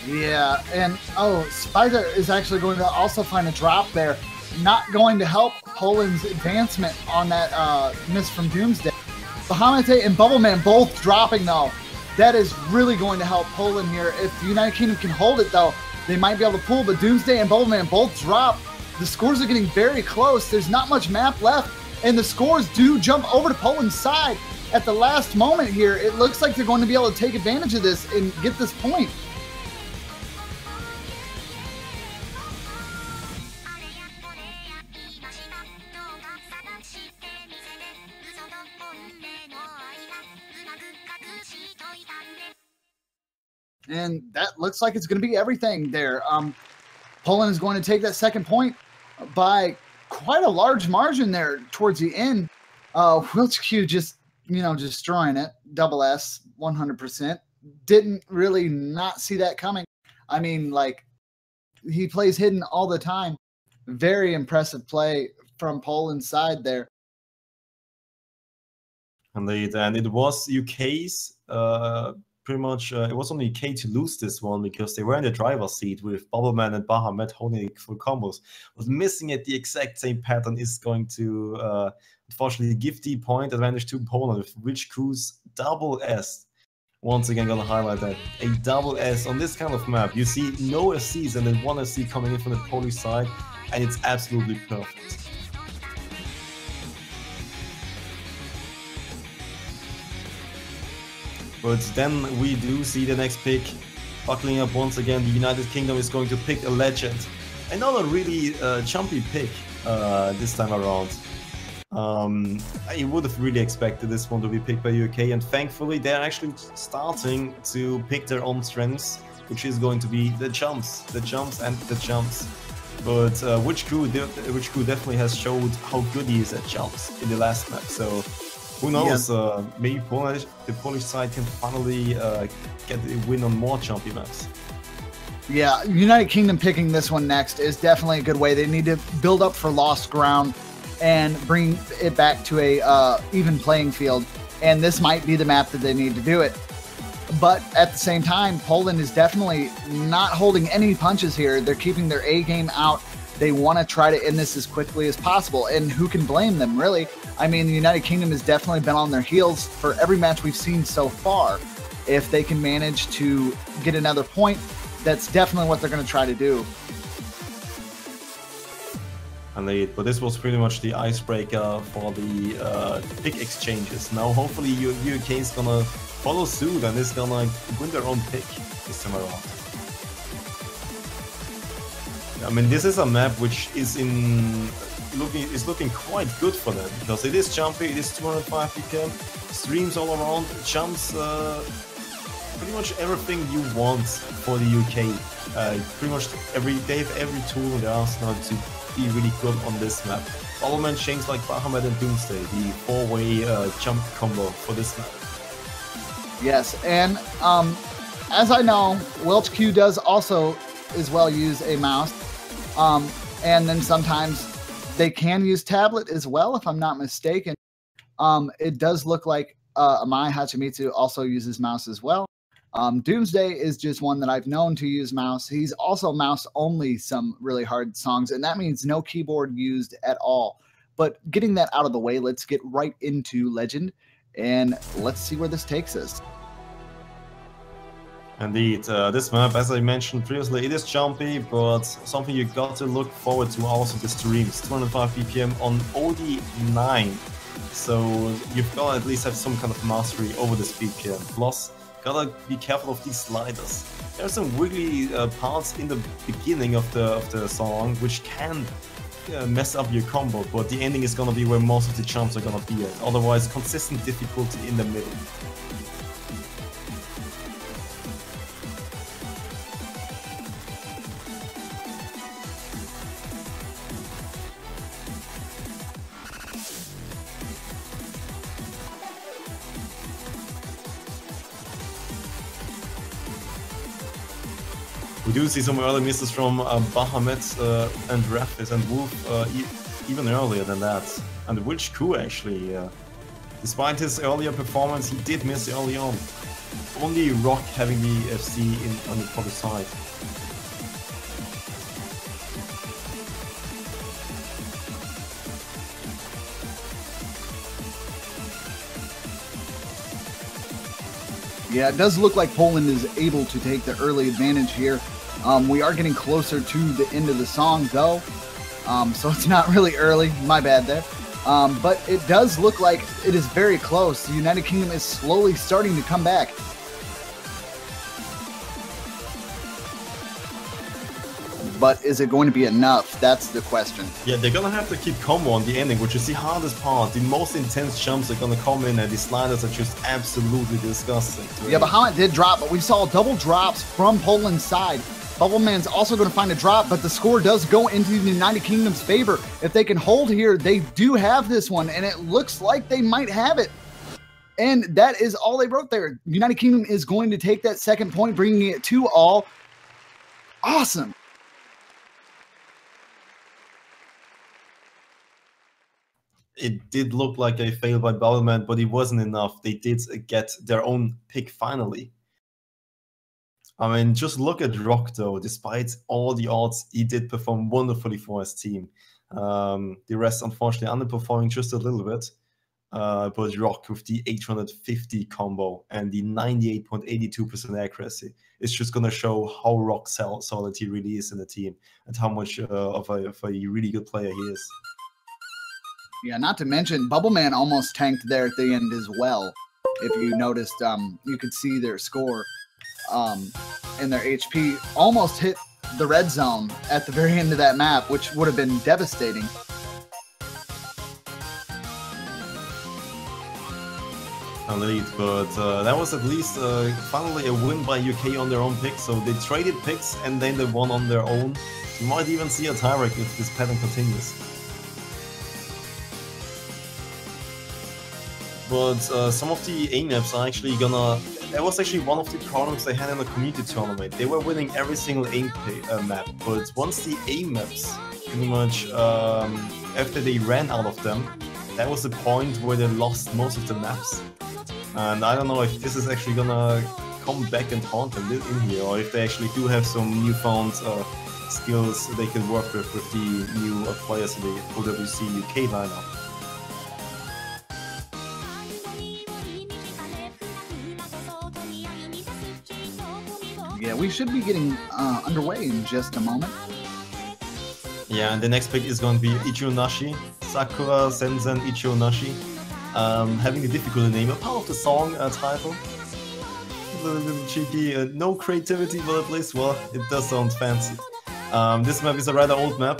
Yeah, and oh, Spider is actually going to also find a drop there. Not going to help Poland's advancement on that miss from Doomsday. Bahamut and Bubbleman both dropping, though. That is really going to help Poland here. If the United Kingdom can hold it, though, they might be able to pull, but Doomsday and Bubbleman both drop. The scores are getting very close. There's not much map left, and the scores do jump over to Poland's side at the last moment here. It looks like they're going to be able to take advantage of this and get this point. And that looks like it's going to be everything there. Poland is going to take that second point by quite a large margin there towards the end. Wilchq just, destroying it. Double S, 100%. Didn't really not see that coming. I mean, like, he plays hidden all the time. Very impressive play from Poland's side there. Indeed, and it was UK's pretty much, it was only UK to lose this one because they were in the driver's seat with Bubbleman and Bahamut holding full combos. Was missing at the exact same pattern is going to unfortunately give the point advantage to Poland with Witch Crew's double S. Once again, gonna highlight that. A double S on this kind of map. You see no SCs and then one SC coming in from the Polish side, and it's absolutely perfect. But then we do see the next pick buckling up once again. The United Kingdom is going to pick a legend. Another really jumpy pick this time around. I would have really expected this one to be picked by UK, and thankfully they're actually starting to pick their own strengths, which is going to be the jumps. But Which Crew definitely has showed how good he is at jumps in the last map. So who knows? Yeah. Maybe the Polish side can finally get a win on more jumpy maps. Yeah, United Kingdom picking this one next is definitely a good way. They need to build up for lost ground and bring it back to a even playing field. And this might be the map that they need to do it. But at the same time, Poland is definitely not holding any punches here. They're keeping their A game out. They want to try to end this as quickly as possible. And who can blame them, really? I mean, the United Kingdom has definitely been on their heels for every match we've seen so far. If they can manage to get another point, that's definitely what they're going to try to do. But this was pretty much the icebreaker for the pick exchanges. Now, hopefully, UK is gonna follow suit and is gonna win their own pick this time around. I mean, this is a map which is looking quite good for them, because it is jumpy, it is 205 BPM, streams all around, jumps, pretty much everything you want for the UK. Pretty much they have every tool in their arsenal to be really good on this map. All-man chains like Bahamut and Doomsday, the 4-way jump combo for this map. Yes, and as I know, Welch Q does also as well use a mouse, and then sometimes they can use tablet as well, if I'm not mistaken. It does look like Amai Hachimitsu also uses mouse as well. Doomsday is just one that I've known to use mouse. He's also mouse only some really hard songs, and that means no keyboard used at all. But getting that out of the way, let's get right into Legend, and let's see where this takes us. Indeed, this map, as I mentioned previously, it is jumpy, but something you got to look forward to also the streams. 205 BPM on OD9, so you've got to at least have some kind of mastery over this BPM. Plus, gotta be careful of these sliders. There are some wiggly parts in the beginning of the song which can mess up your combo, but the ending is gonna be where most of the jumps are gonna be at. Otherwise, consistent difficulty in the middle. We do see some early misses from Bahamut and Raphis and Wolf even earlier than that. And Which Crew actually, despite his earlier performance, he did miss early on. Only Rock having the FC on the Polish side. Yeah, it does look like Poland is able to take the early advantage here. We are getting closer to the end of the song, though, so it's not really early. My bad there. But it does look like it is very close. The United Kingdom is slowly starting to come back. But is it going to be enough? That's the question. Yeah, they're gonna have to keep combo on the ending, which is the hardest part. The most intense jumps are gonna come in, and the sliders are just absolutely disgusting. Yeah, Bahamut did drop, but we saw double drops from Poland's side. Bubbleman's also going to find a drop, but the score does go into the United Kingdom's favor. If they can hold here, they do have this one, and it looks like they might have it. And that is all they wrote there. United Kingdom is going to take that second point, bringing it 2-all. Awesome. It did look like a fail by Bubbleman, but it wasn't enough. They did get their own pick finally. I mean, just look at Rock, though. Despite all the odds, he did perform wonderfully for his team. The rest, unfortunately, underperforming just a little bit. But Rock with the 850 combo and the 98.82% accuracy is just going to show how rock solid he really is in the team and how much of a really good player he is. Yeah, not to mention, Bubbleman almost tanked there at the end as well. If you noticed, you could see their score. And their HP almost hit the red zone at the very end of that map, which would have been devastating. lead, but that was at least finally a win by UK on their own pick. So they traded picks and then they won on their own. You might even see a tiebreak if this pattern continues. But some of the A maps are actually gonna. That was actually one of the problems they had in the community tournament. They were winning every single A map, but once the A maps pretty much after they ran out of them, that was the point where they lost most of the maps. And I don't know if this is actually gonna come back and haunt them in here, or if they actually do have some newfound skills they can work with the new players in the OWC UK lineup. Yeah, we should be getting underway in just a moment. Yeah, and the next pick is going to be Ichio Nashi, Sakura Senzen Ichio Nashi. Having a difficult name, a part of the song title. A little cheeky, no creativity, but at least, well, it does sound fancy. This map is a rather old map,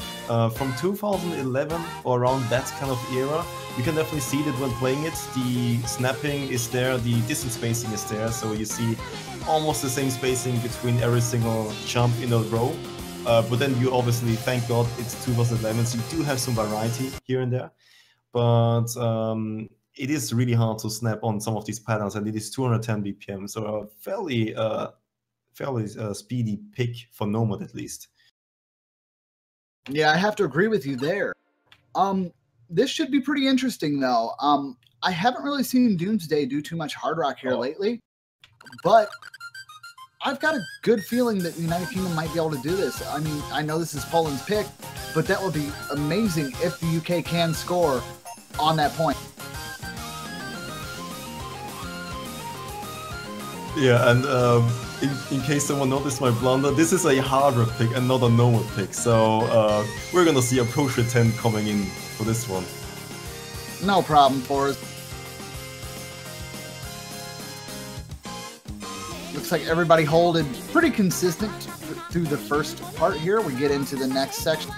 from 2011 or around that kind of era. You can definitely see that when playing it, the snapping is there, the distance spacing is there, so you see almost the same spacing between every single jump in a row. But then you obviously, thank God, it's 2011, so you do have some variety here and there. But it is really hard to snap on some of these patterns, and it is 210 BPM, so a fairly speedy pick for Nomad at least. Yeah, I have to agree with you there. This should be pretty interesting, though. I haven't really seen Doomsday do too much hard rock here lately, but I've got a good feeling that the United Kingdom might be able to do this. I mean, I know this is Poland's pick, but that would be amazing if the UK can score on that point. Yeah, and in case someone noticed my blunder, this is a hard rock pick and not a normal pick, so we're gonna see a Pro 10 coming in for this one. No problem for us. Looks like everybody holding pretty consistent through the first part here. We get into the next section.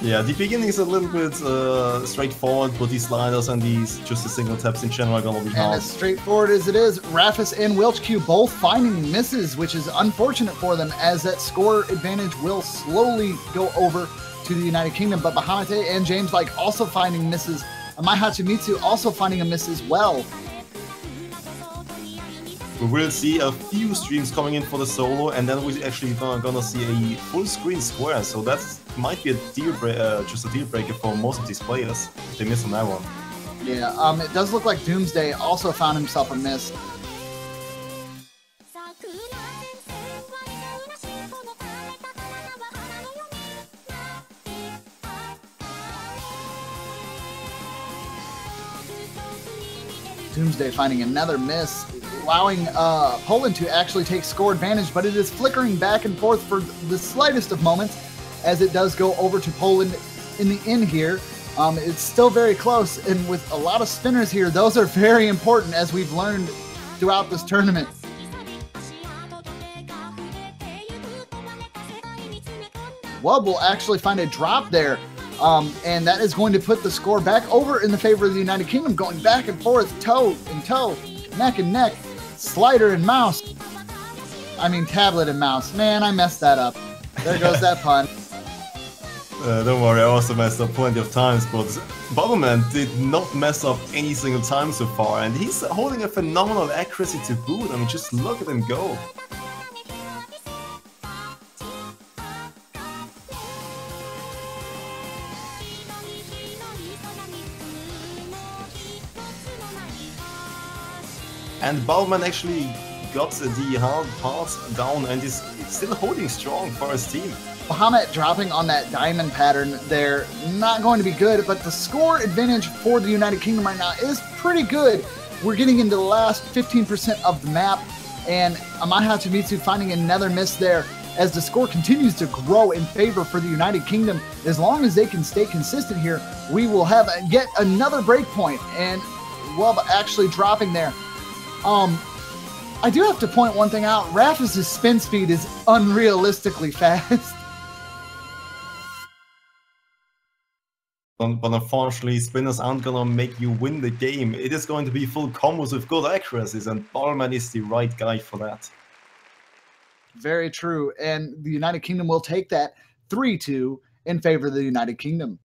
Yeah, the beginning is a little bit straightforward, but these sliders and these just the single taps in general are gonna be hard. And as straightforward as it is, Rafis and WilchQ both finding misses, which is unfortunate for them, as that score advantage will slowly go over to the United Kingdom. But Bahamute and James Like also finding misses. Mai Hachimitsu also finding a miss as well. We will see a few streams coming in for the solo, and then we're actually gonna see a full screen square. So that might be a just a deal breaker for most of these players if they miss on that one. Yeah, it does look like Doomsday also found himself a miss. Doomsday finding another miss, allowing Poland to actually take score advantage, but it is flickering back and forth for the slightest of moments as it does go over to Poland in the end here. It's still very close, and with a lot of spinners here, those are very important, as we've learned throughout this tournament. Wub will actually find a drop there. And that is going to put the score back over in the favor of the United Kingdom, going back and forth, toe and toe, neck and neck, slider and mouse. I mean, tablet and mouse. Man, I messed that up. There goes that pun. Don't worry, I also messed up plenty of times, but Bottleman did not mess up any single time so far, and he's holding a phenomenal accuracy to boot. I mean, just look at him go. And Baumann actually got the hard parts down and is still holding strong for his team. Bahamut dropping on that diamond pattern there, not going to be good, but the score advantage for the United Kingdom right now is pretty good. We're getting into the last 15% of the map, and Mai Hachimitsu finding another miss there as the score continues to grow in favor for the United Kingdom. As long as they can stay consistent here, we will have yet another break point, and Wub actually dropping there. I do have to point one thing out. Rafis' spin speed is unrealistically fast. But unfortunately, spinners aren't gonna make you win the game. It is going to be full combos with good accuracies, and Ballman is the right guy for that. Very true. And the United Kingdom will take that 3-2 in favor of the United Kingdom.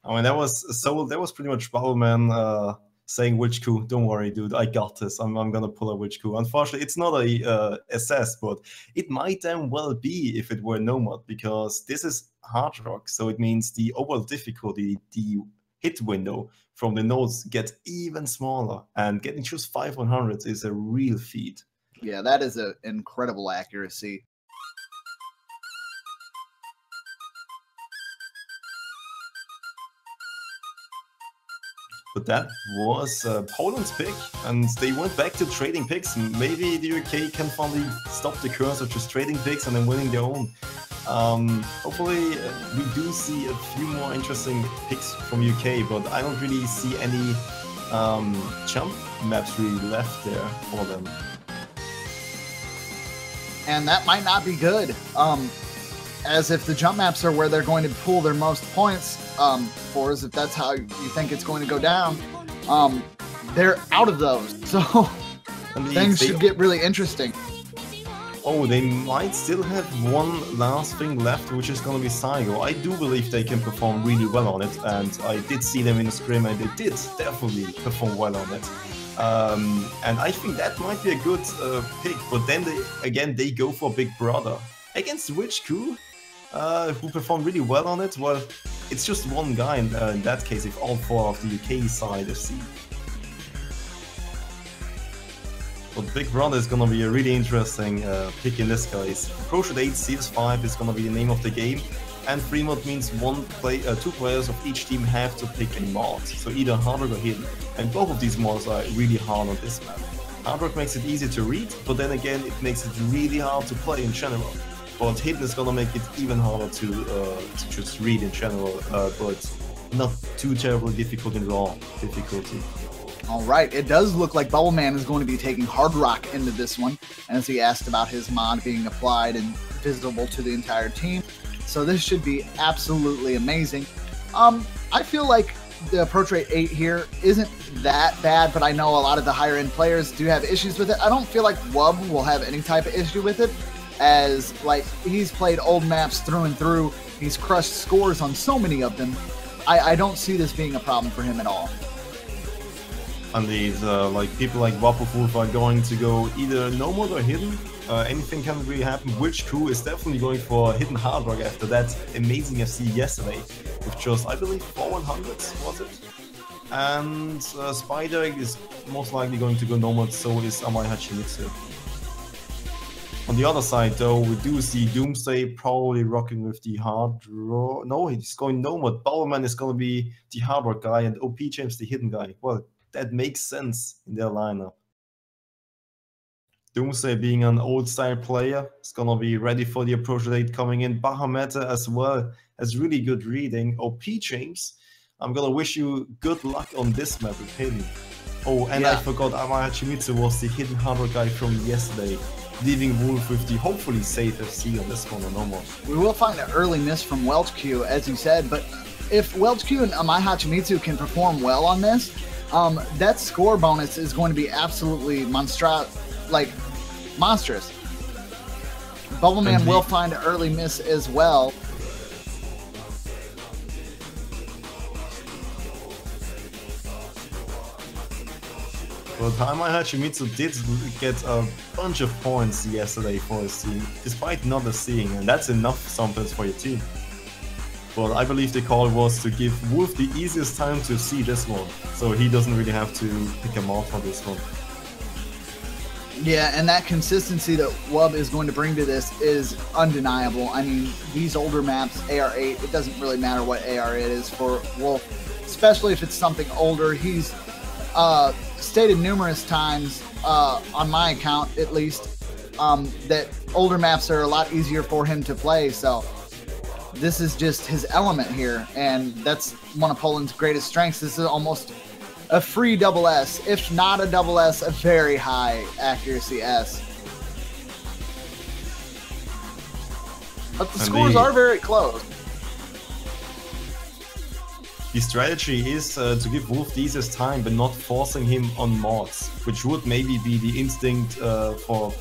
I mean, that was pretty much Ballman saying witch coup. Don't worry, dude, I got this. I'm gonna pull a witch coup. Unfortunately, it's not a SS, but it might damn well be if it were Nomad, because this is hard rock, so it means the overall difficulty, the hit window from the nodes gets even smaller, and getting just 5/100 is a real feat. Yeah, that is an incredible accuracy. But that was Poland's pick, and they went back to trading picks. Maybe the UK can finally stop the curse of just trading picks and then winning their own. Hopefully, we do see a few more interesting picks from UK, but I don't really see any jump maps really left there for them. And that might not be good, as if the jump maps are where they're going to pull their most points, for us, if that's how you think it's going to go down, they're out of those. So things should get really interesting. Oh, they might still have one last thing left, which is going to be Saigo. I do believe they can perform really well on it, and I did see them in the scrim, and they did definitely perform well on it. And I think that might be a good pick, but then they go for Big Brother. Against Witch Coup, who performed really well on it. Well, it's just one guy in that case, if all four of the UK side FC. But Big Brother is gonna be a really interesting pick in this case. Approach 8 CS5 is gonna be the name of the game, and free mod means two players of each team have to pick a mod, so either hard rock or hidden. And both of these mods are really hard on this map. Hard rock makes it easy to read, but then again, it makes it really hard to play in general. But hidden is gonna make it even harder to just read in general, but not too terribly difficult in raw difficulty. All right, it does look like Bubbleman is going to be taking Hard Rock into this one, as he asked about his mod being applied and visible to the entire team. So this should be absolutely amazing. I feel like the approach rate 8 here isn't that bad, but I know a lot of the higher end players do have issues with it. I don't feel like Wub will have any type of issue with it, as like he's played old maps through and through. He's crushed scores on so many of them. I don't see this being a problem for him at all. Indeed, like people like Wapofulf are going to go either no mod or hidden. Anything can really happen. Witch Crew is definitely going for hidden hard rock after that amazing FC yesterday, with just, I believe, 4/100s, was it? And Spider is most likely going to go no mod, so is Amai Hachimitsu. On the other side, though, we do see Doomsday probably rocking with the hard rock. No, he's going no mod. Ballman is going to be the hard rock guy, and OP James the hidden guy. Well, that makes sense in their lineup. Doomsday being an old-style player is gonna be ready for the approach date coming in. Bahameta as well has really good reading. OP James, I'm gonna wish you good luck on this map with him. Oh, and I forgot Amaya Hachimitsu was the hidden hardware guy from yesterday, leaving Wolf with the hopefully safe FC on this corner no more. We will find an early miss from Welch Q, as you said, but if Welch Q and Amaya Hachimitsu can perform well on this, that score bonus is going to be absolutely monstrous. Bubbleman will find an early miss as well. Well, Amai Hachimitsu did get a bunch of points yesterday for his team, despite not a seeing, and that's enough sometimes for your team. But I believe the call was to give Wolf the easiest time to see this one, so he doesn't really have to pick a mod for this one. Yeah, and that consistency that Wub is going to bring to this is undeniable. I mean, these older maps, AR8, it doesn't really matter what AR it is for Wolf, especially if it's something older. He's stated numerous times, on my account at least, that older maps are a lot easier for him to play, so this is just his element here, and that's one of Poland's greatest strengths. This is almost a free double S, if not a double S, a very high accuracy S. But the scores are very close. The strategy is to give Wolf the easiest time, but not forcing him on mods, which would maybe be the instinct for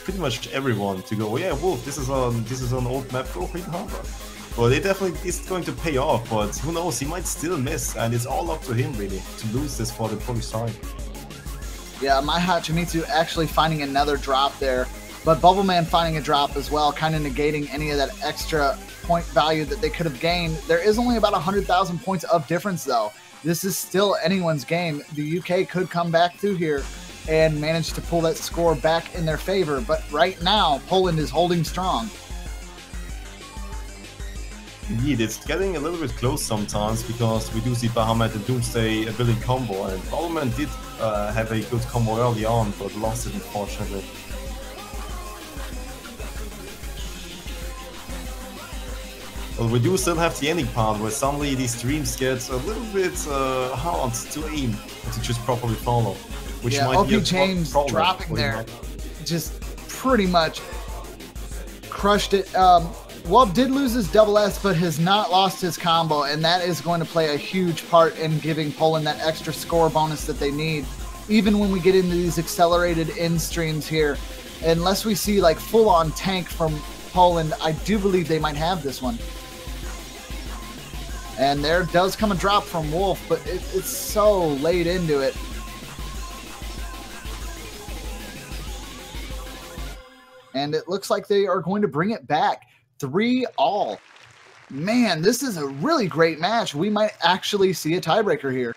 pretty much everyone to go, yeah, Wolf, this is an old map, go Hidden Harbor. But it definitely is going to pay off, but who knows, he might still miss, and it's all up to him really to lose this for the Polish side. Yeah, my Hachimitsu actually finding another drop there, but Bubbleman finding a drop as well, kind of negating any of that extra point value that they could have gained. There is only about 100,000 points of difference though. This is still anyone's game. The UK could come back through here and manage to pull that score back in their favor, but right now Poland is holding strong. Indeed, it's getting a little bit close sometimes because we do see Bahamut and Doomsday building combo, and Bubbleman did have a good combo early on, but lost it unfortunately. But we do still have the ending part where suddenly these streams get a little bit hard to aim, to just properly follow. Which might be a James dropping there just pretty much crushed it. Wub did lose his double S, but has not lost his combo, and that is going to play a huge part in giving Poland that extra score bonus that they need. Even when we get into these accelerated end streams here, unless we see like full-on tank from Poland, I do believe they might have this one. And there does come a drop from Wolf, but it's so late into it. And it looks like they are going to bring it back. 3-all. Man, this is a really great match. We might actually see a tiebreaker here.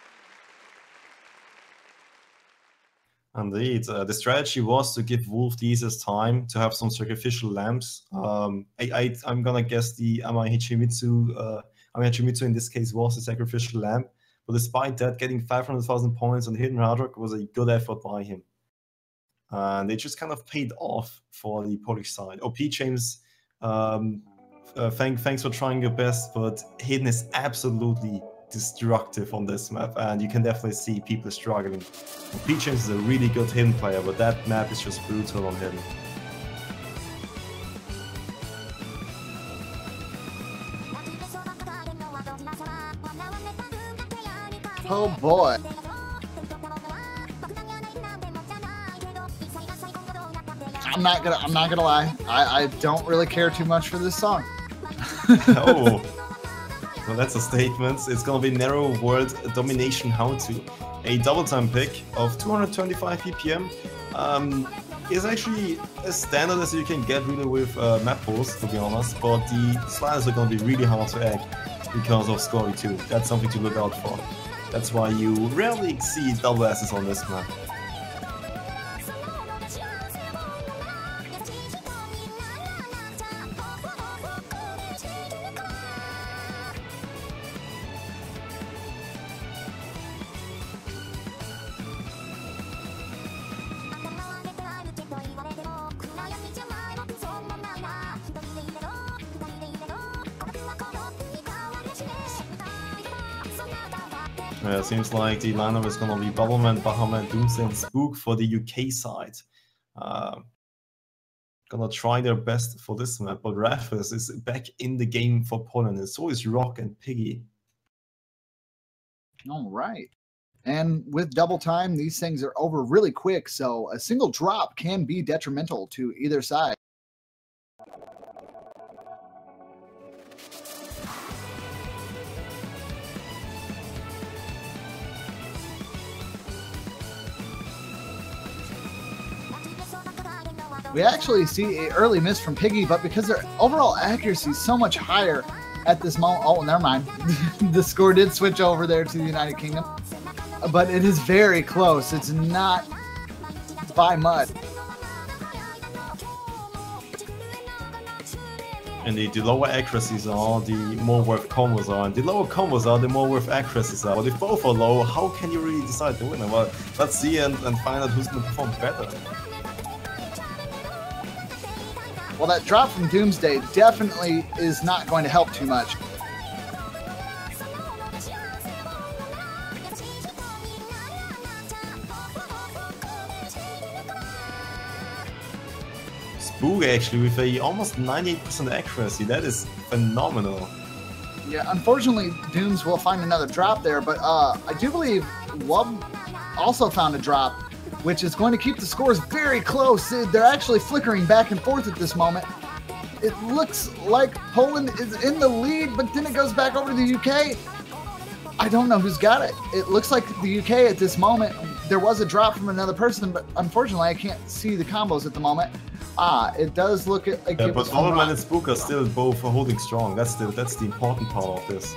Indeed. The strategy was to give Wolf the easiest time, to have some sacrificial lamps. I'm gonna guess the Hachimitsu in this case was a sacrificial lamp, but despite that, getting 500,000 points on Hidden Hard Rock was a good effort by him. And it just kind of paid off for the Polish side. OP James, thanks for trying your best, but Hidden is absolutely destructive on this map, and you can definitely see people struggling. OP James is a really good Hidden player, but that map is just brutal on Hidden. Oh boy. I'm not gonna lie. I don't really care too much for this song. Oh, well, that's a statement. It's gonna be Narrow World Domination How To. A double time pick of 225 ppm is actually as standard as you can get really with map pulls, to be honest, but the sliders are gonna be really hard to egg because of Scory 2. That's something to look out for. That's why you rarely see double S's on this map. Yeah, seems like the lineup is gonna be Bubbleman, Bahamut, Doomsday, and Spook for the UK side. Gonna try their best for this map, but Raffus is back in the game for Poland, and so is Rock and Piggy. All right. And with double time, these things are over really quick, so a single drop can be detrimental to either side. We actually see an early miss from Piggy, but because their overall accuracy is so much higher at this moment, oh, never mind. The score did switch over there to the United Kingdom, but it is very close. It's not by much. And the lower accuracies are, the more worth combos are, and the lower combos are, the more worth accuracies are. But if both are low, how can you really decide the winner? Well, let's see and find out who's going to perform better. Well, that drop from Doomsday definitely is not going to help too much. Spook actually with a almost 98% accuracy. That is phenomenal. Yeah, unfortunately, Dooms will find another drop there, but I do believe Wub also found a drop, which is going to keep the scores very close. They're actually flickering back and forth at this moment. It looks like Poland is in the lead, but then it goes back over to the UK. I don't know who's got it. It looks like the UK at this moment. There was a drop from another person, but unfortunately, I can't see the combos at the moment. It does look like yeah, but Bobbleman and Spook are still both holding strong. That's the important part of this.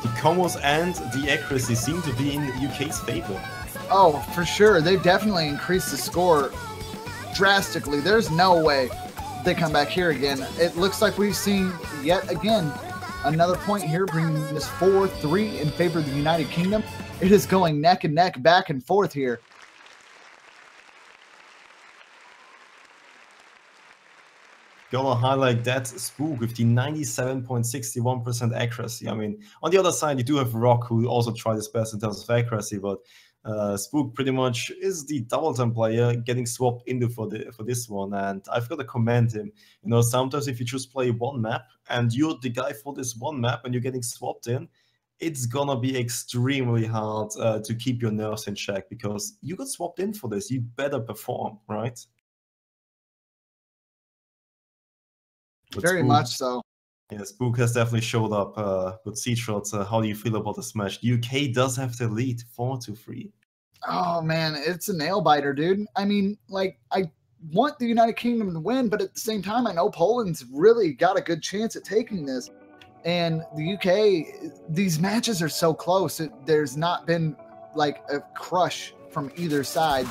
The combos and the accuracy seem to be in UK's favor. Oh, for sure. They've definitely increased the score drastically. There's no way they come back here again. It looks like we've seen yet again another point here, bringing this 4-3 in favor of the United Kingdom. It is going neck and neck, back and forth here. Gotta highlight that Spook with the 97.61% accuracy. I mean, on the other side, you do have Rock, who also tried his best in terms of accuracy, but Spook pretty much is the double time player getting swapped into for this one, and I've got to commend him. You know, sometimes if you just play one map and you're the guy for this one map and you're getting swapped in, it's gonna be extremely hard to keep your nerves in check because you got swapped in for this. You better perform, right? But Very Spook, much so. Yeah, Spook has definitely showed up with C-Shots. How do you feel about this match? The UK does have the lead 4-3. Oh, man, it's a nail-biter, dude. I mean, like, I want the United Kingdom to win, but at the same time, I know Poland's really got a good chance at taking this. And the UK, these matches are so close. There's not been, like, a crush from either side.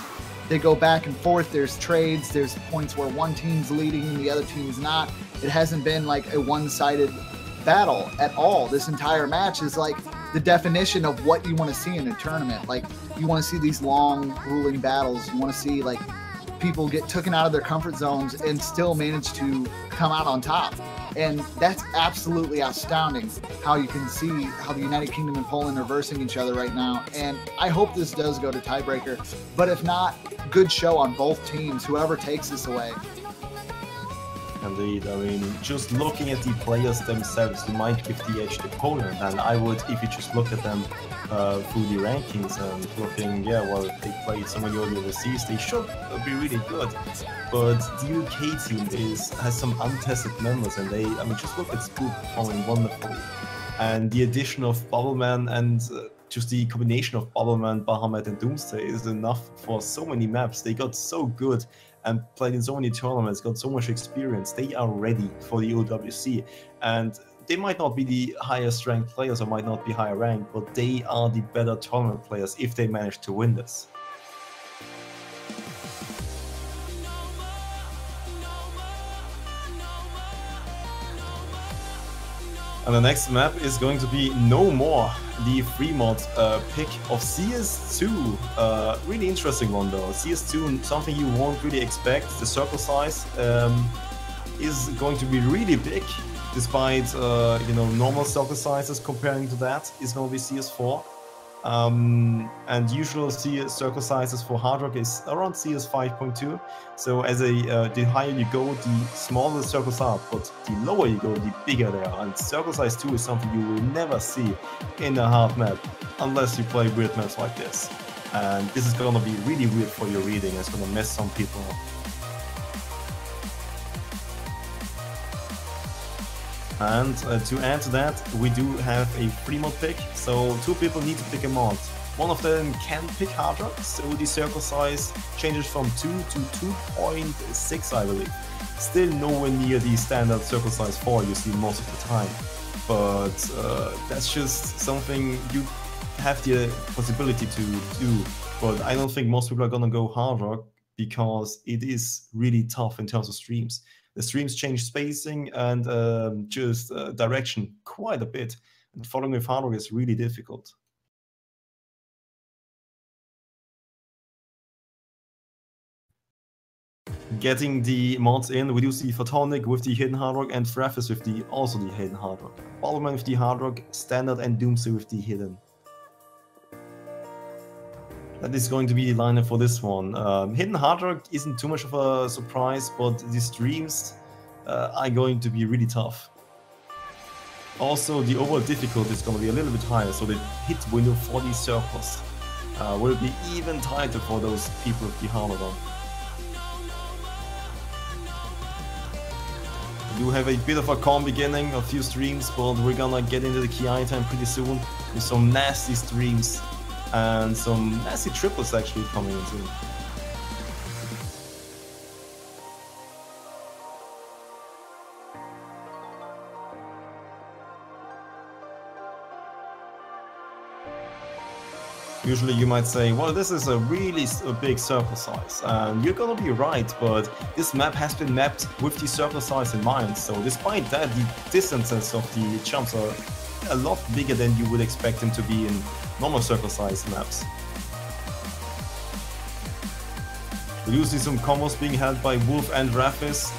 They go back and forth. There's trades. There's points where one team's leading and the other team's not. It hasn't been like a one-sided battle at all. This entire match is like the definition of what you want to see in a tournament. Like, you want to see these long, grueling battles. You want to see, like, people get taken out of their comfort zones and still manage to come out on top. And that's absolutely astounding how you can see how the United Kingdom and Poland are versing each other right now. And I hope this does go to tiebreaker. But if not, good show on both teams, whoever takes this away. Indeed, I mean, just looking at the players themselves, you might give the edge to Poland, and I would, if you just look at them through the rankings and looking, yeah, well, they played so many overseas, they should be really good. But the UK team has some untested members, and I mean, just look at Spook performing wonderfully, and the addition of Bubbleman and just the combination of Bubbleman, Bahamut, and Doomsday is enough for so many maps. They got so good and played in so many tournaments, got so much experience. They are ready for the OWC, and they might not be the highest ranked players or might not be higher ranked, but they are the better tournament players if they manage to win this. And the next map is going to be No More, the free mod pick of CS2. Really interesting one though. CS2, something you won't really expect. The circle size is going to be really big, despite you know, normal circle sizes. Comparing to that is going to be CS4. And usual circle sizes for Hard Rock is around CS 5.2. So as the higher you go, the smaller the circles are, but the lower you go, the bigger they are. And circle size 2 is something you will never see in a hard map, unless you play weird maps like this. And this is gonna be really weird for your reading. It's gonna mess some people up. And to add to that, we do have a free mod pick, so 2 people need to pick a mod. One of them can pick Hard Rock, so the circle size changes from 2 to 2.6, I believe. Still nowhere near the standard circle size 4 you see most of the time. But that's just something you have the possibility to do. But I don't think most people are gonna go Hard Rock because it is really tough in terms of streams. The streams change spacing and just direction quite a bit. And following with Hard Rock is really difficult. getting the mods in, we do see Photonic with the Hidden Hard Rock and Frafis with the also the Hidden Hard Rock. Ballman with the Hard Rock, Standard and Doomsday with the Hidden. That is going to be the lineup for this one. Hidden Hard Rock isn't too much of a surprise, but the streams are going to be really tough. Also, the overall difficulty is going to be a little bit higher, so the hit window for these circles will be even tighter for those people with the harder one. We do have a bit of a calm beginning, a few streams, but we're gonna get into the key item pretty soon with some nasty streams and some nasty triples actually coming in soon. Usually you might say, well, this is a really big circle size, and you're gonna be right, but this map has been mapped with the circle size in mind, so despite that, the distances of the jumps are a lot bigger than you would expect them to be in normal circle size maps. We do see some combos being held by Wolf and Rafis,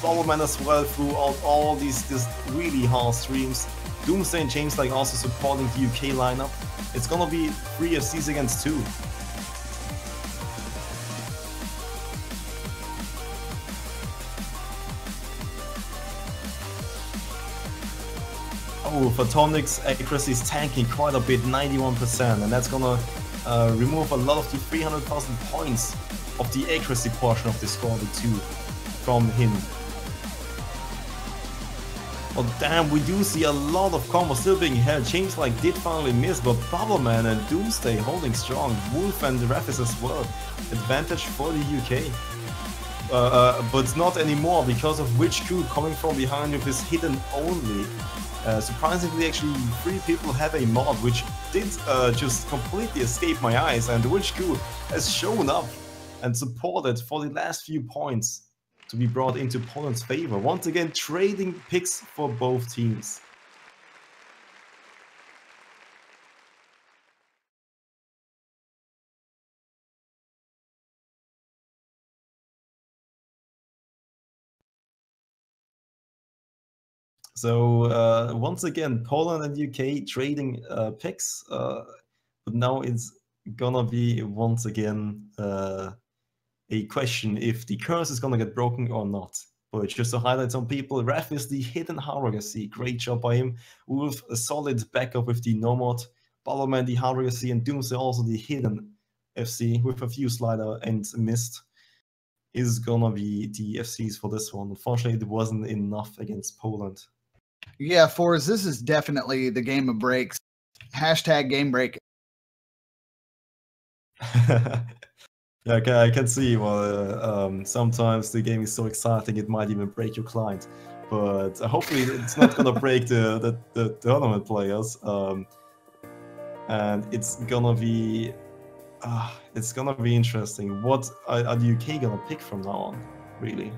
Bobbleman as well throughout all these really hard streams. Doomsday and James like also supporting the UK lineup. It's gonna be 3 FCs against 2. Oh, Photonic's accuracy is tanking quite a bit, 91%, and that's gonna remove a lot of the 300,000 points of the accuracy portion of the score with 2 from him. Oh damn, we do see a lot of combos still being held. James like did finally miss, but Bobbleman and Doomsday holding strong. Wolf and Rafis as well. Advantage for the UK. But not anymore because of Witch Coup coming from behind with his hidden only. Surprisingly, actually, 3 people have a mod which did just completely escape my eyes, and the Witch Coup has shown up and supported for the last few points to be brought into Poland's favor. Once again, trading picks for both teams. So once again, Poland and UK trading picks, but now it's gonna be once again a question if the curse is gonna get broken or not. But just to highlight some people, Raf is the hidden Hard FC. Great job by him. Wolf a solid backup with the Nomad. Ballerman the Hard FC, and Doomsday also the hidden FC with a few slider and missed. Is gonna be the FCs for this one. Unfortunately, it wasn't enough against Poland. Yeah, Forrest, this is definitely the game of breaks. Hashtag game break. Yeah, I can see. Well, sometimes the game is so exciting it might even break your client, but hopefully it's not gonna break the tournament players. And it's gonna be interesting. What are the UK gonna pick from now on, really?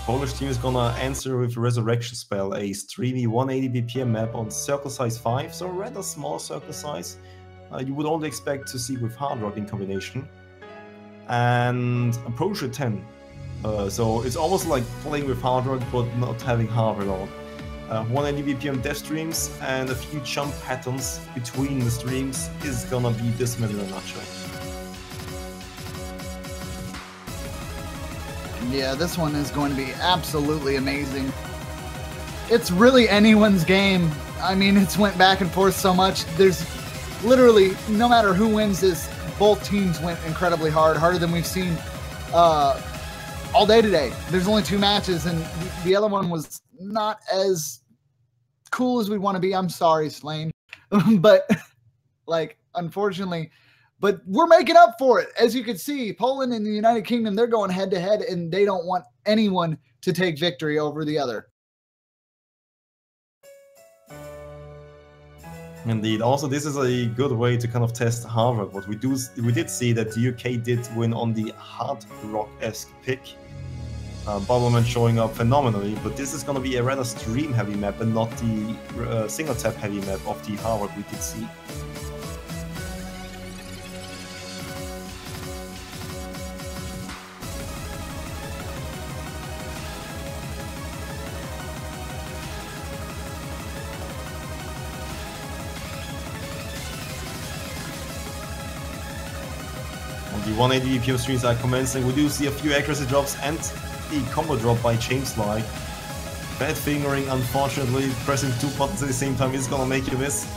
Polish team is gonna answer with Resurrection Spell, a streamy 180 BPM map on circle size 5, so a rather small circle size. You would only expect to see with Hard Rock in combination. And Approach at 10. So it's almost like playing with Hard Rock but not having Hard Rock on. 180 BPM death streams and a few jump patterns between the streams is gonna be this map in a nutshell. Yeah, this one is going to be absolutely amazing. It's really anyone's game. I mean, it's went back and forth so much. There's literally, no matter who wins this, both teams went incredibly hard, harder than we've seen all day today. There's only 2 matches, and the other one was not as cool as we want to be. I'm sorry, Slane. But, like, unfortunately... But we're making up for it. As you can see, Poland and the United Kingdom, they're going head-to-head, and they don't want anyone to take victory over the other. Indeed. Also, this is a good way to kind of test Hard Rock. But we did see that the UK did win on the Hard Rock-esque pick. Bobbleman showing up phenomenally, but this is going to be a rather stream-heavy map and not the single-tap-heavy map of the Hard Rock we did see. The 180 BPM streams are commencing. We do see a few accuracy drops and the combo drop by James Like. Bad fingering, unfortunately. Pressing 2 buttons at the same time is gonna make you miss.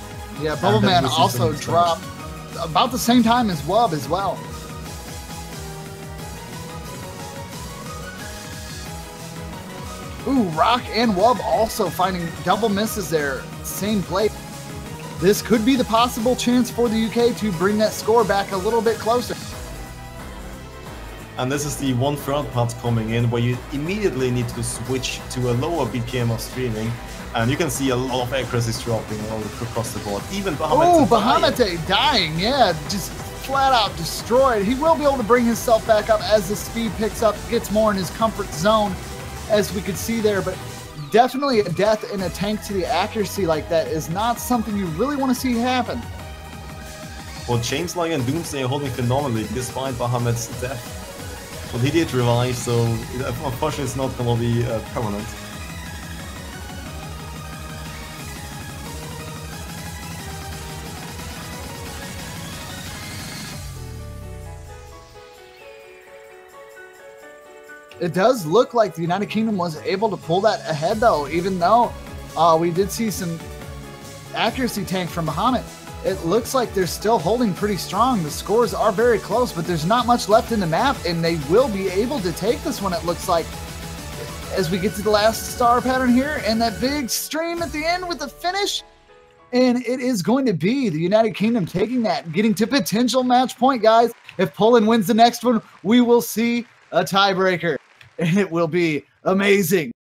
Yeah, Bubble Man also dropped about the same time as Wub as well. Ooh, Rock and Wub also finding double misses there. Same play. This could be the possible chance for the UK to bring that score back a little bit closer. And this is the 1/3 part coming in, where you immediately need to switch to a lower BPM of streaming. And you can see a lot of accuracies dropping all across the board. Even Bahamut. Oh, Bahamut dying. Yeah, just flat out destroyed. He will be able to bring himself back up as the speed picks up, gets more in his comfort zone, as we could see there. But definitely a death in a tank to the accuracy like that is not something you really want to see happen. Well, James Like and Doomsday are holding phenomenally despite Bahamut's death. But he did revive, so unfortunately it's not going to be permanent. It does look like the United Kingdom was able to pull that ahead, though, even though we did see some accuracy tank from Bahamut. It looks like they're still holding pretty strong. The scores are very close, but there's not much left in the map, and they will be able to take this one, it looks like, as we get to the last star pattern here, and that big stream at the end with the finish. And it is going to be the United Kingdom taking that, getting to potential match point, guys. If Poland wins the next one, we will see a tiebreaker, and it will be amazing.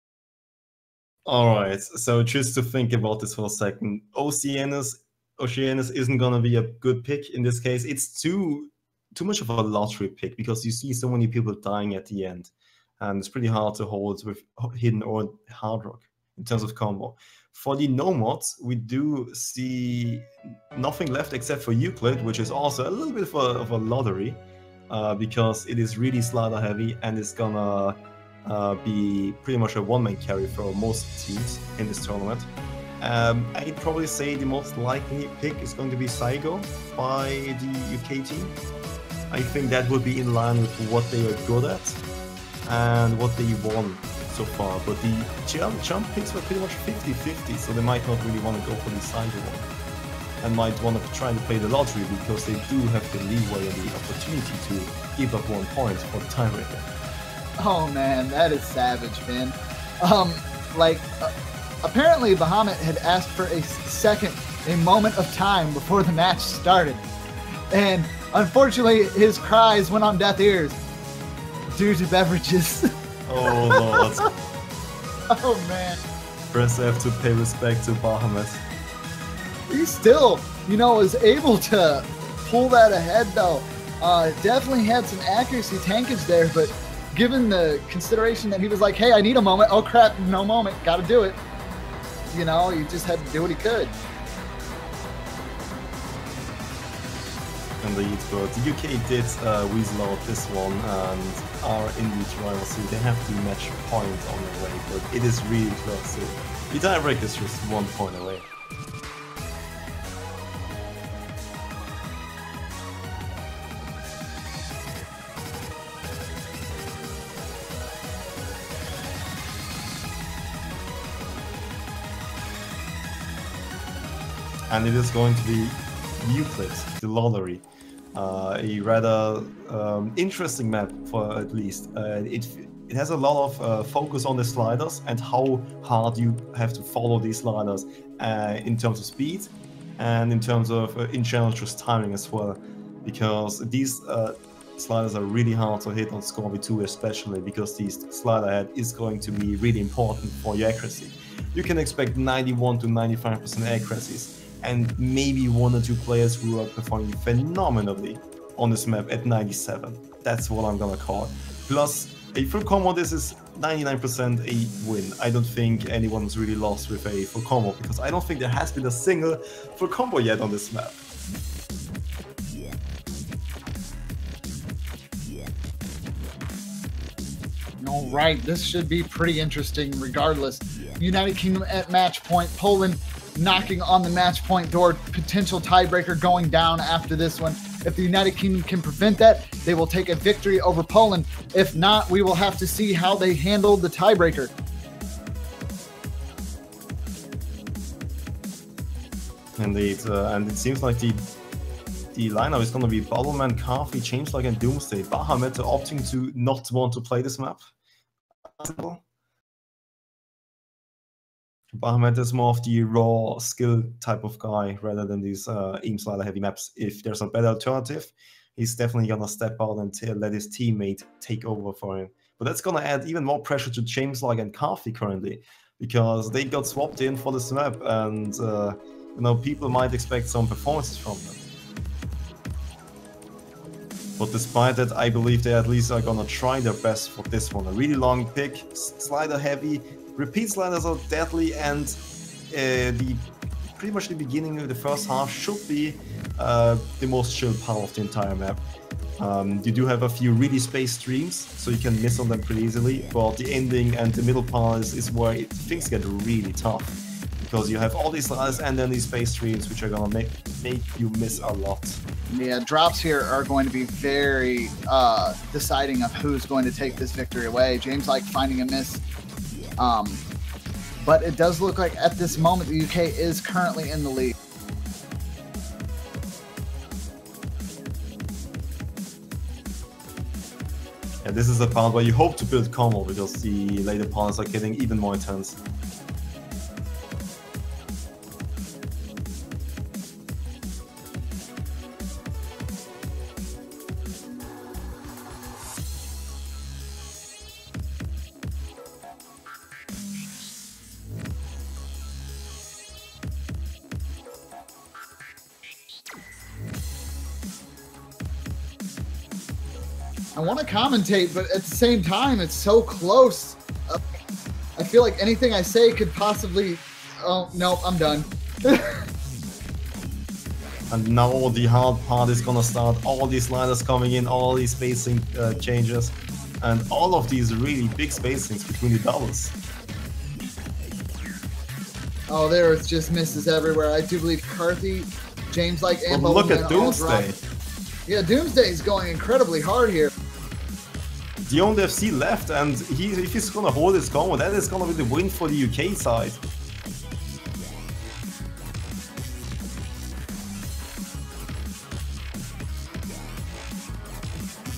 All right, so just to think about this for a second, Oceanus isn't gonna be a good pick in this case. It's too much of a lottery pick because you see so many people dying at the end, and it's pretty hard to hold with Hidden or Hard Rock in terms of combo. For the Nomads, we do see nothing left except for Euclid, which is also a little bit of a lottery because it is really slider heavy and it's gonna be pretty much a one-man carry for most teams in this tournament. I'd probably say the most likely pick is going to be Saigo by the UK team. I think that would be in line with what they are good at and what they won so far. But the jump picks were pretty much 50-50, so they might not really want to go for the Saigo one. And might want to try to play the lottery because they do have the leeway and the opportunity to give up 1 point for the tiebreaker. Oh man, that is savage, man. Apparently, Bahamut had asked for a moment of time before the match started. And unfortunately, his cries went on deaf ears due to beverages. Oh, Lord. Oh, man. Press F to pay respect to Bahamut. He still, was able to pull that ahead, though. Definitely had some accuracy tankage there, but given the consideration that he was like, hey, I need a moment. Oh, crap, no moment. Got to do it. He just had to do what he could. Indeed, but the UK did weasel out this one and are in the driver's seat. They have the match point on the way, but it is really close. So the tiebreak is just 1 point away. And it is going to be Euclid, the lottery. A rather interesting map, for at least. It has a lot of focus on the sliders and how hard you have to follow these sliders in terms of speed and in terms of, in general, just timing as well. Because these sliders are really hard to hit on Scorby 2, especially because the slider head is going to be really important for your accuracy. You can expect 91 to 95% accuracies, and maybe 1 or 2 players who are performing phenomenally on this map at 97. That's what I'm gonna call it. Plus, a full combo, this is 99% a win. I don't think anyone's really lost with a full combo, because I don't think there has been a single full combo yet on this map. All right, this should be pretty interesting regardless. United Kingdom at match point, Poland knocking on the match point door, potential tiebreaker going down after this one. If the United Kingdom can prevent that, they will take a victory over Poland. If not, we will have to see how they handle the tiebreaker. Indeed, and it seems like the lineup is going to be Bottleman, Carthy, Changelag, and Doomsday. Bahamut opting to not want to play this map. Bahamut is more of the raw skill type of guy rather than these aim slider heavy maps. If there's a better alternative, he's definitely going to step out and let his teammate take over for him. But that's going to add even more pressure to Changelag and Carthy currently, because they got swapped in for this map, and you know, people might expect some performances from them. But despite that, I believe they at least are gonna try their best for this one. A really long pick, slider heavy, repeat sliders are deadly, and pretty much the beginning of the first half should be the most chill part of the entire map. You do have a few really spaced streams, so you can miss on them pretty easily, but the ending and the middle part is where things get really tough. Because you have all these sliders and then these space streams, which are gonna make you miss a lot. Yeah, drops here are going to be very deciding of who's going to take this victory away. James like finding a miss. But it does look like at this moment the UK is currently in the lead. And this is a part where you hope to build combo, because the later parts are getting even more intense. I want to commentate, but at the same time, it's so close. I feel like anything I say could possibly... Oh, no, I'm done. And now the hard part is gonna start. All these sliders coming in, all these spacing changes, and all of these really big spacings between the doubles. Oh, there is just misses everywhere. I do believe Carthy, James like, and But look at Doomsday. Yeah, Doomsday is going incredibly hard here. The only FC left, and if he's gonna hold his combo, that is gonna be the win for the UK side.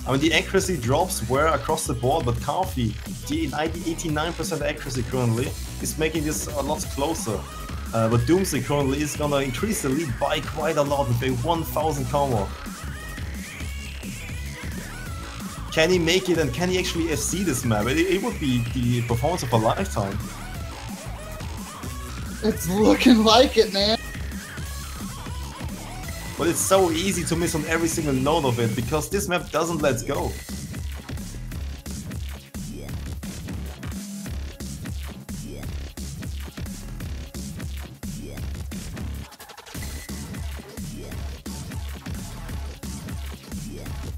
I mean, the accuracy drops were across the board, but Carthy, the 89% accuracy currently, is making this a lot closer. But Doomsday currently is gonna increase the lead by quite a lot with a 1000 combo. Can he make it, and can he actually FC this map? It would be the performance of a lifetime. It's looking like it, man. But it's so easy to miss on every single node of it, because this map doesn't let go.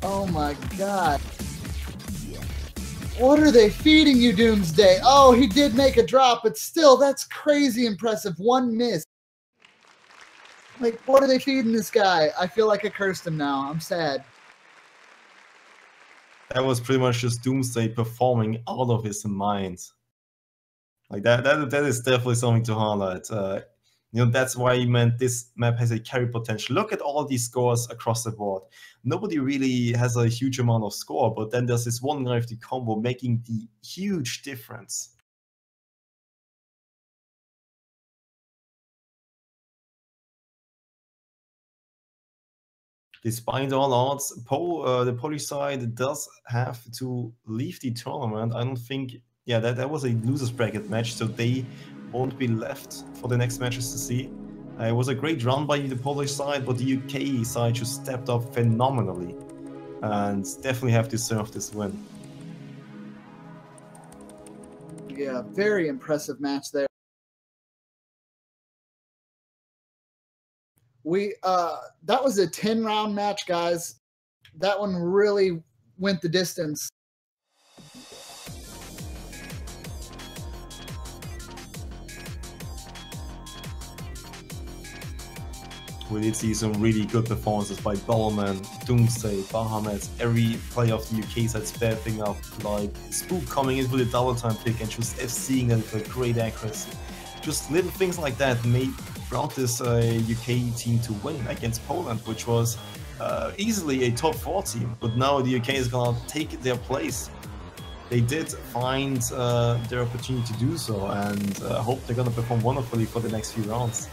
Oh my god. What are they feeding you, Doomsday? Oh, he did make a drop, but still, that's crazy impressive. One miss. Like, what are they feeding this guy? I feel like I cursed him now. I'm sad. That was pretty much just Doomsday performing out of his mind. Like that is definitely something to highlight. You know, that's why he meant this map has a carry potential. Look at all these scores across the board. Nobody really has a huge amount of score, but then there's this one guy with the combo making the huge difference. Despite all odds, the Polish side does have to leave the tournament. I don't think, yeah, that was a losers bracket match, so they won't be left for the next matches to see. It was a great run by the Polish side, but the UK side just stepped up phenomenally and definitely have deserved this win. Yeah, very impressive match there. That was a 10-round match, guys. That one really went the distance. We did see some really good performances by Bellman, Doomsday, Bahamut. Every player of the UK side stepping up, like Spook coming in with a double time pick and just seeing them with great accuracy. Just little things like that brought this UK team to win against Poland, which was easily a top 4 team. But now the UK is gonna take their place. They did find their opportunity to do so, and I hope they're gonna perform wonderfully for the next few rounds.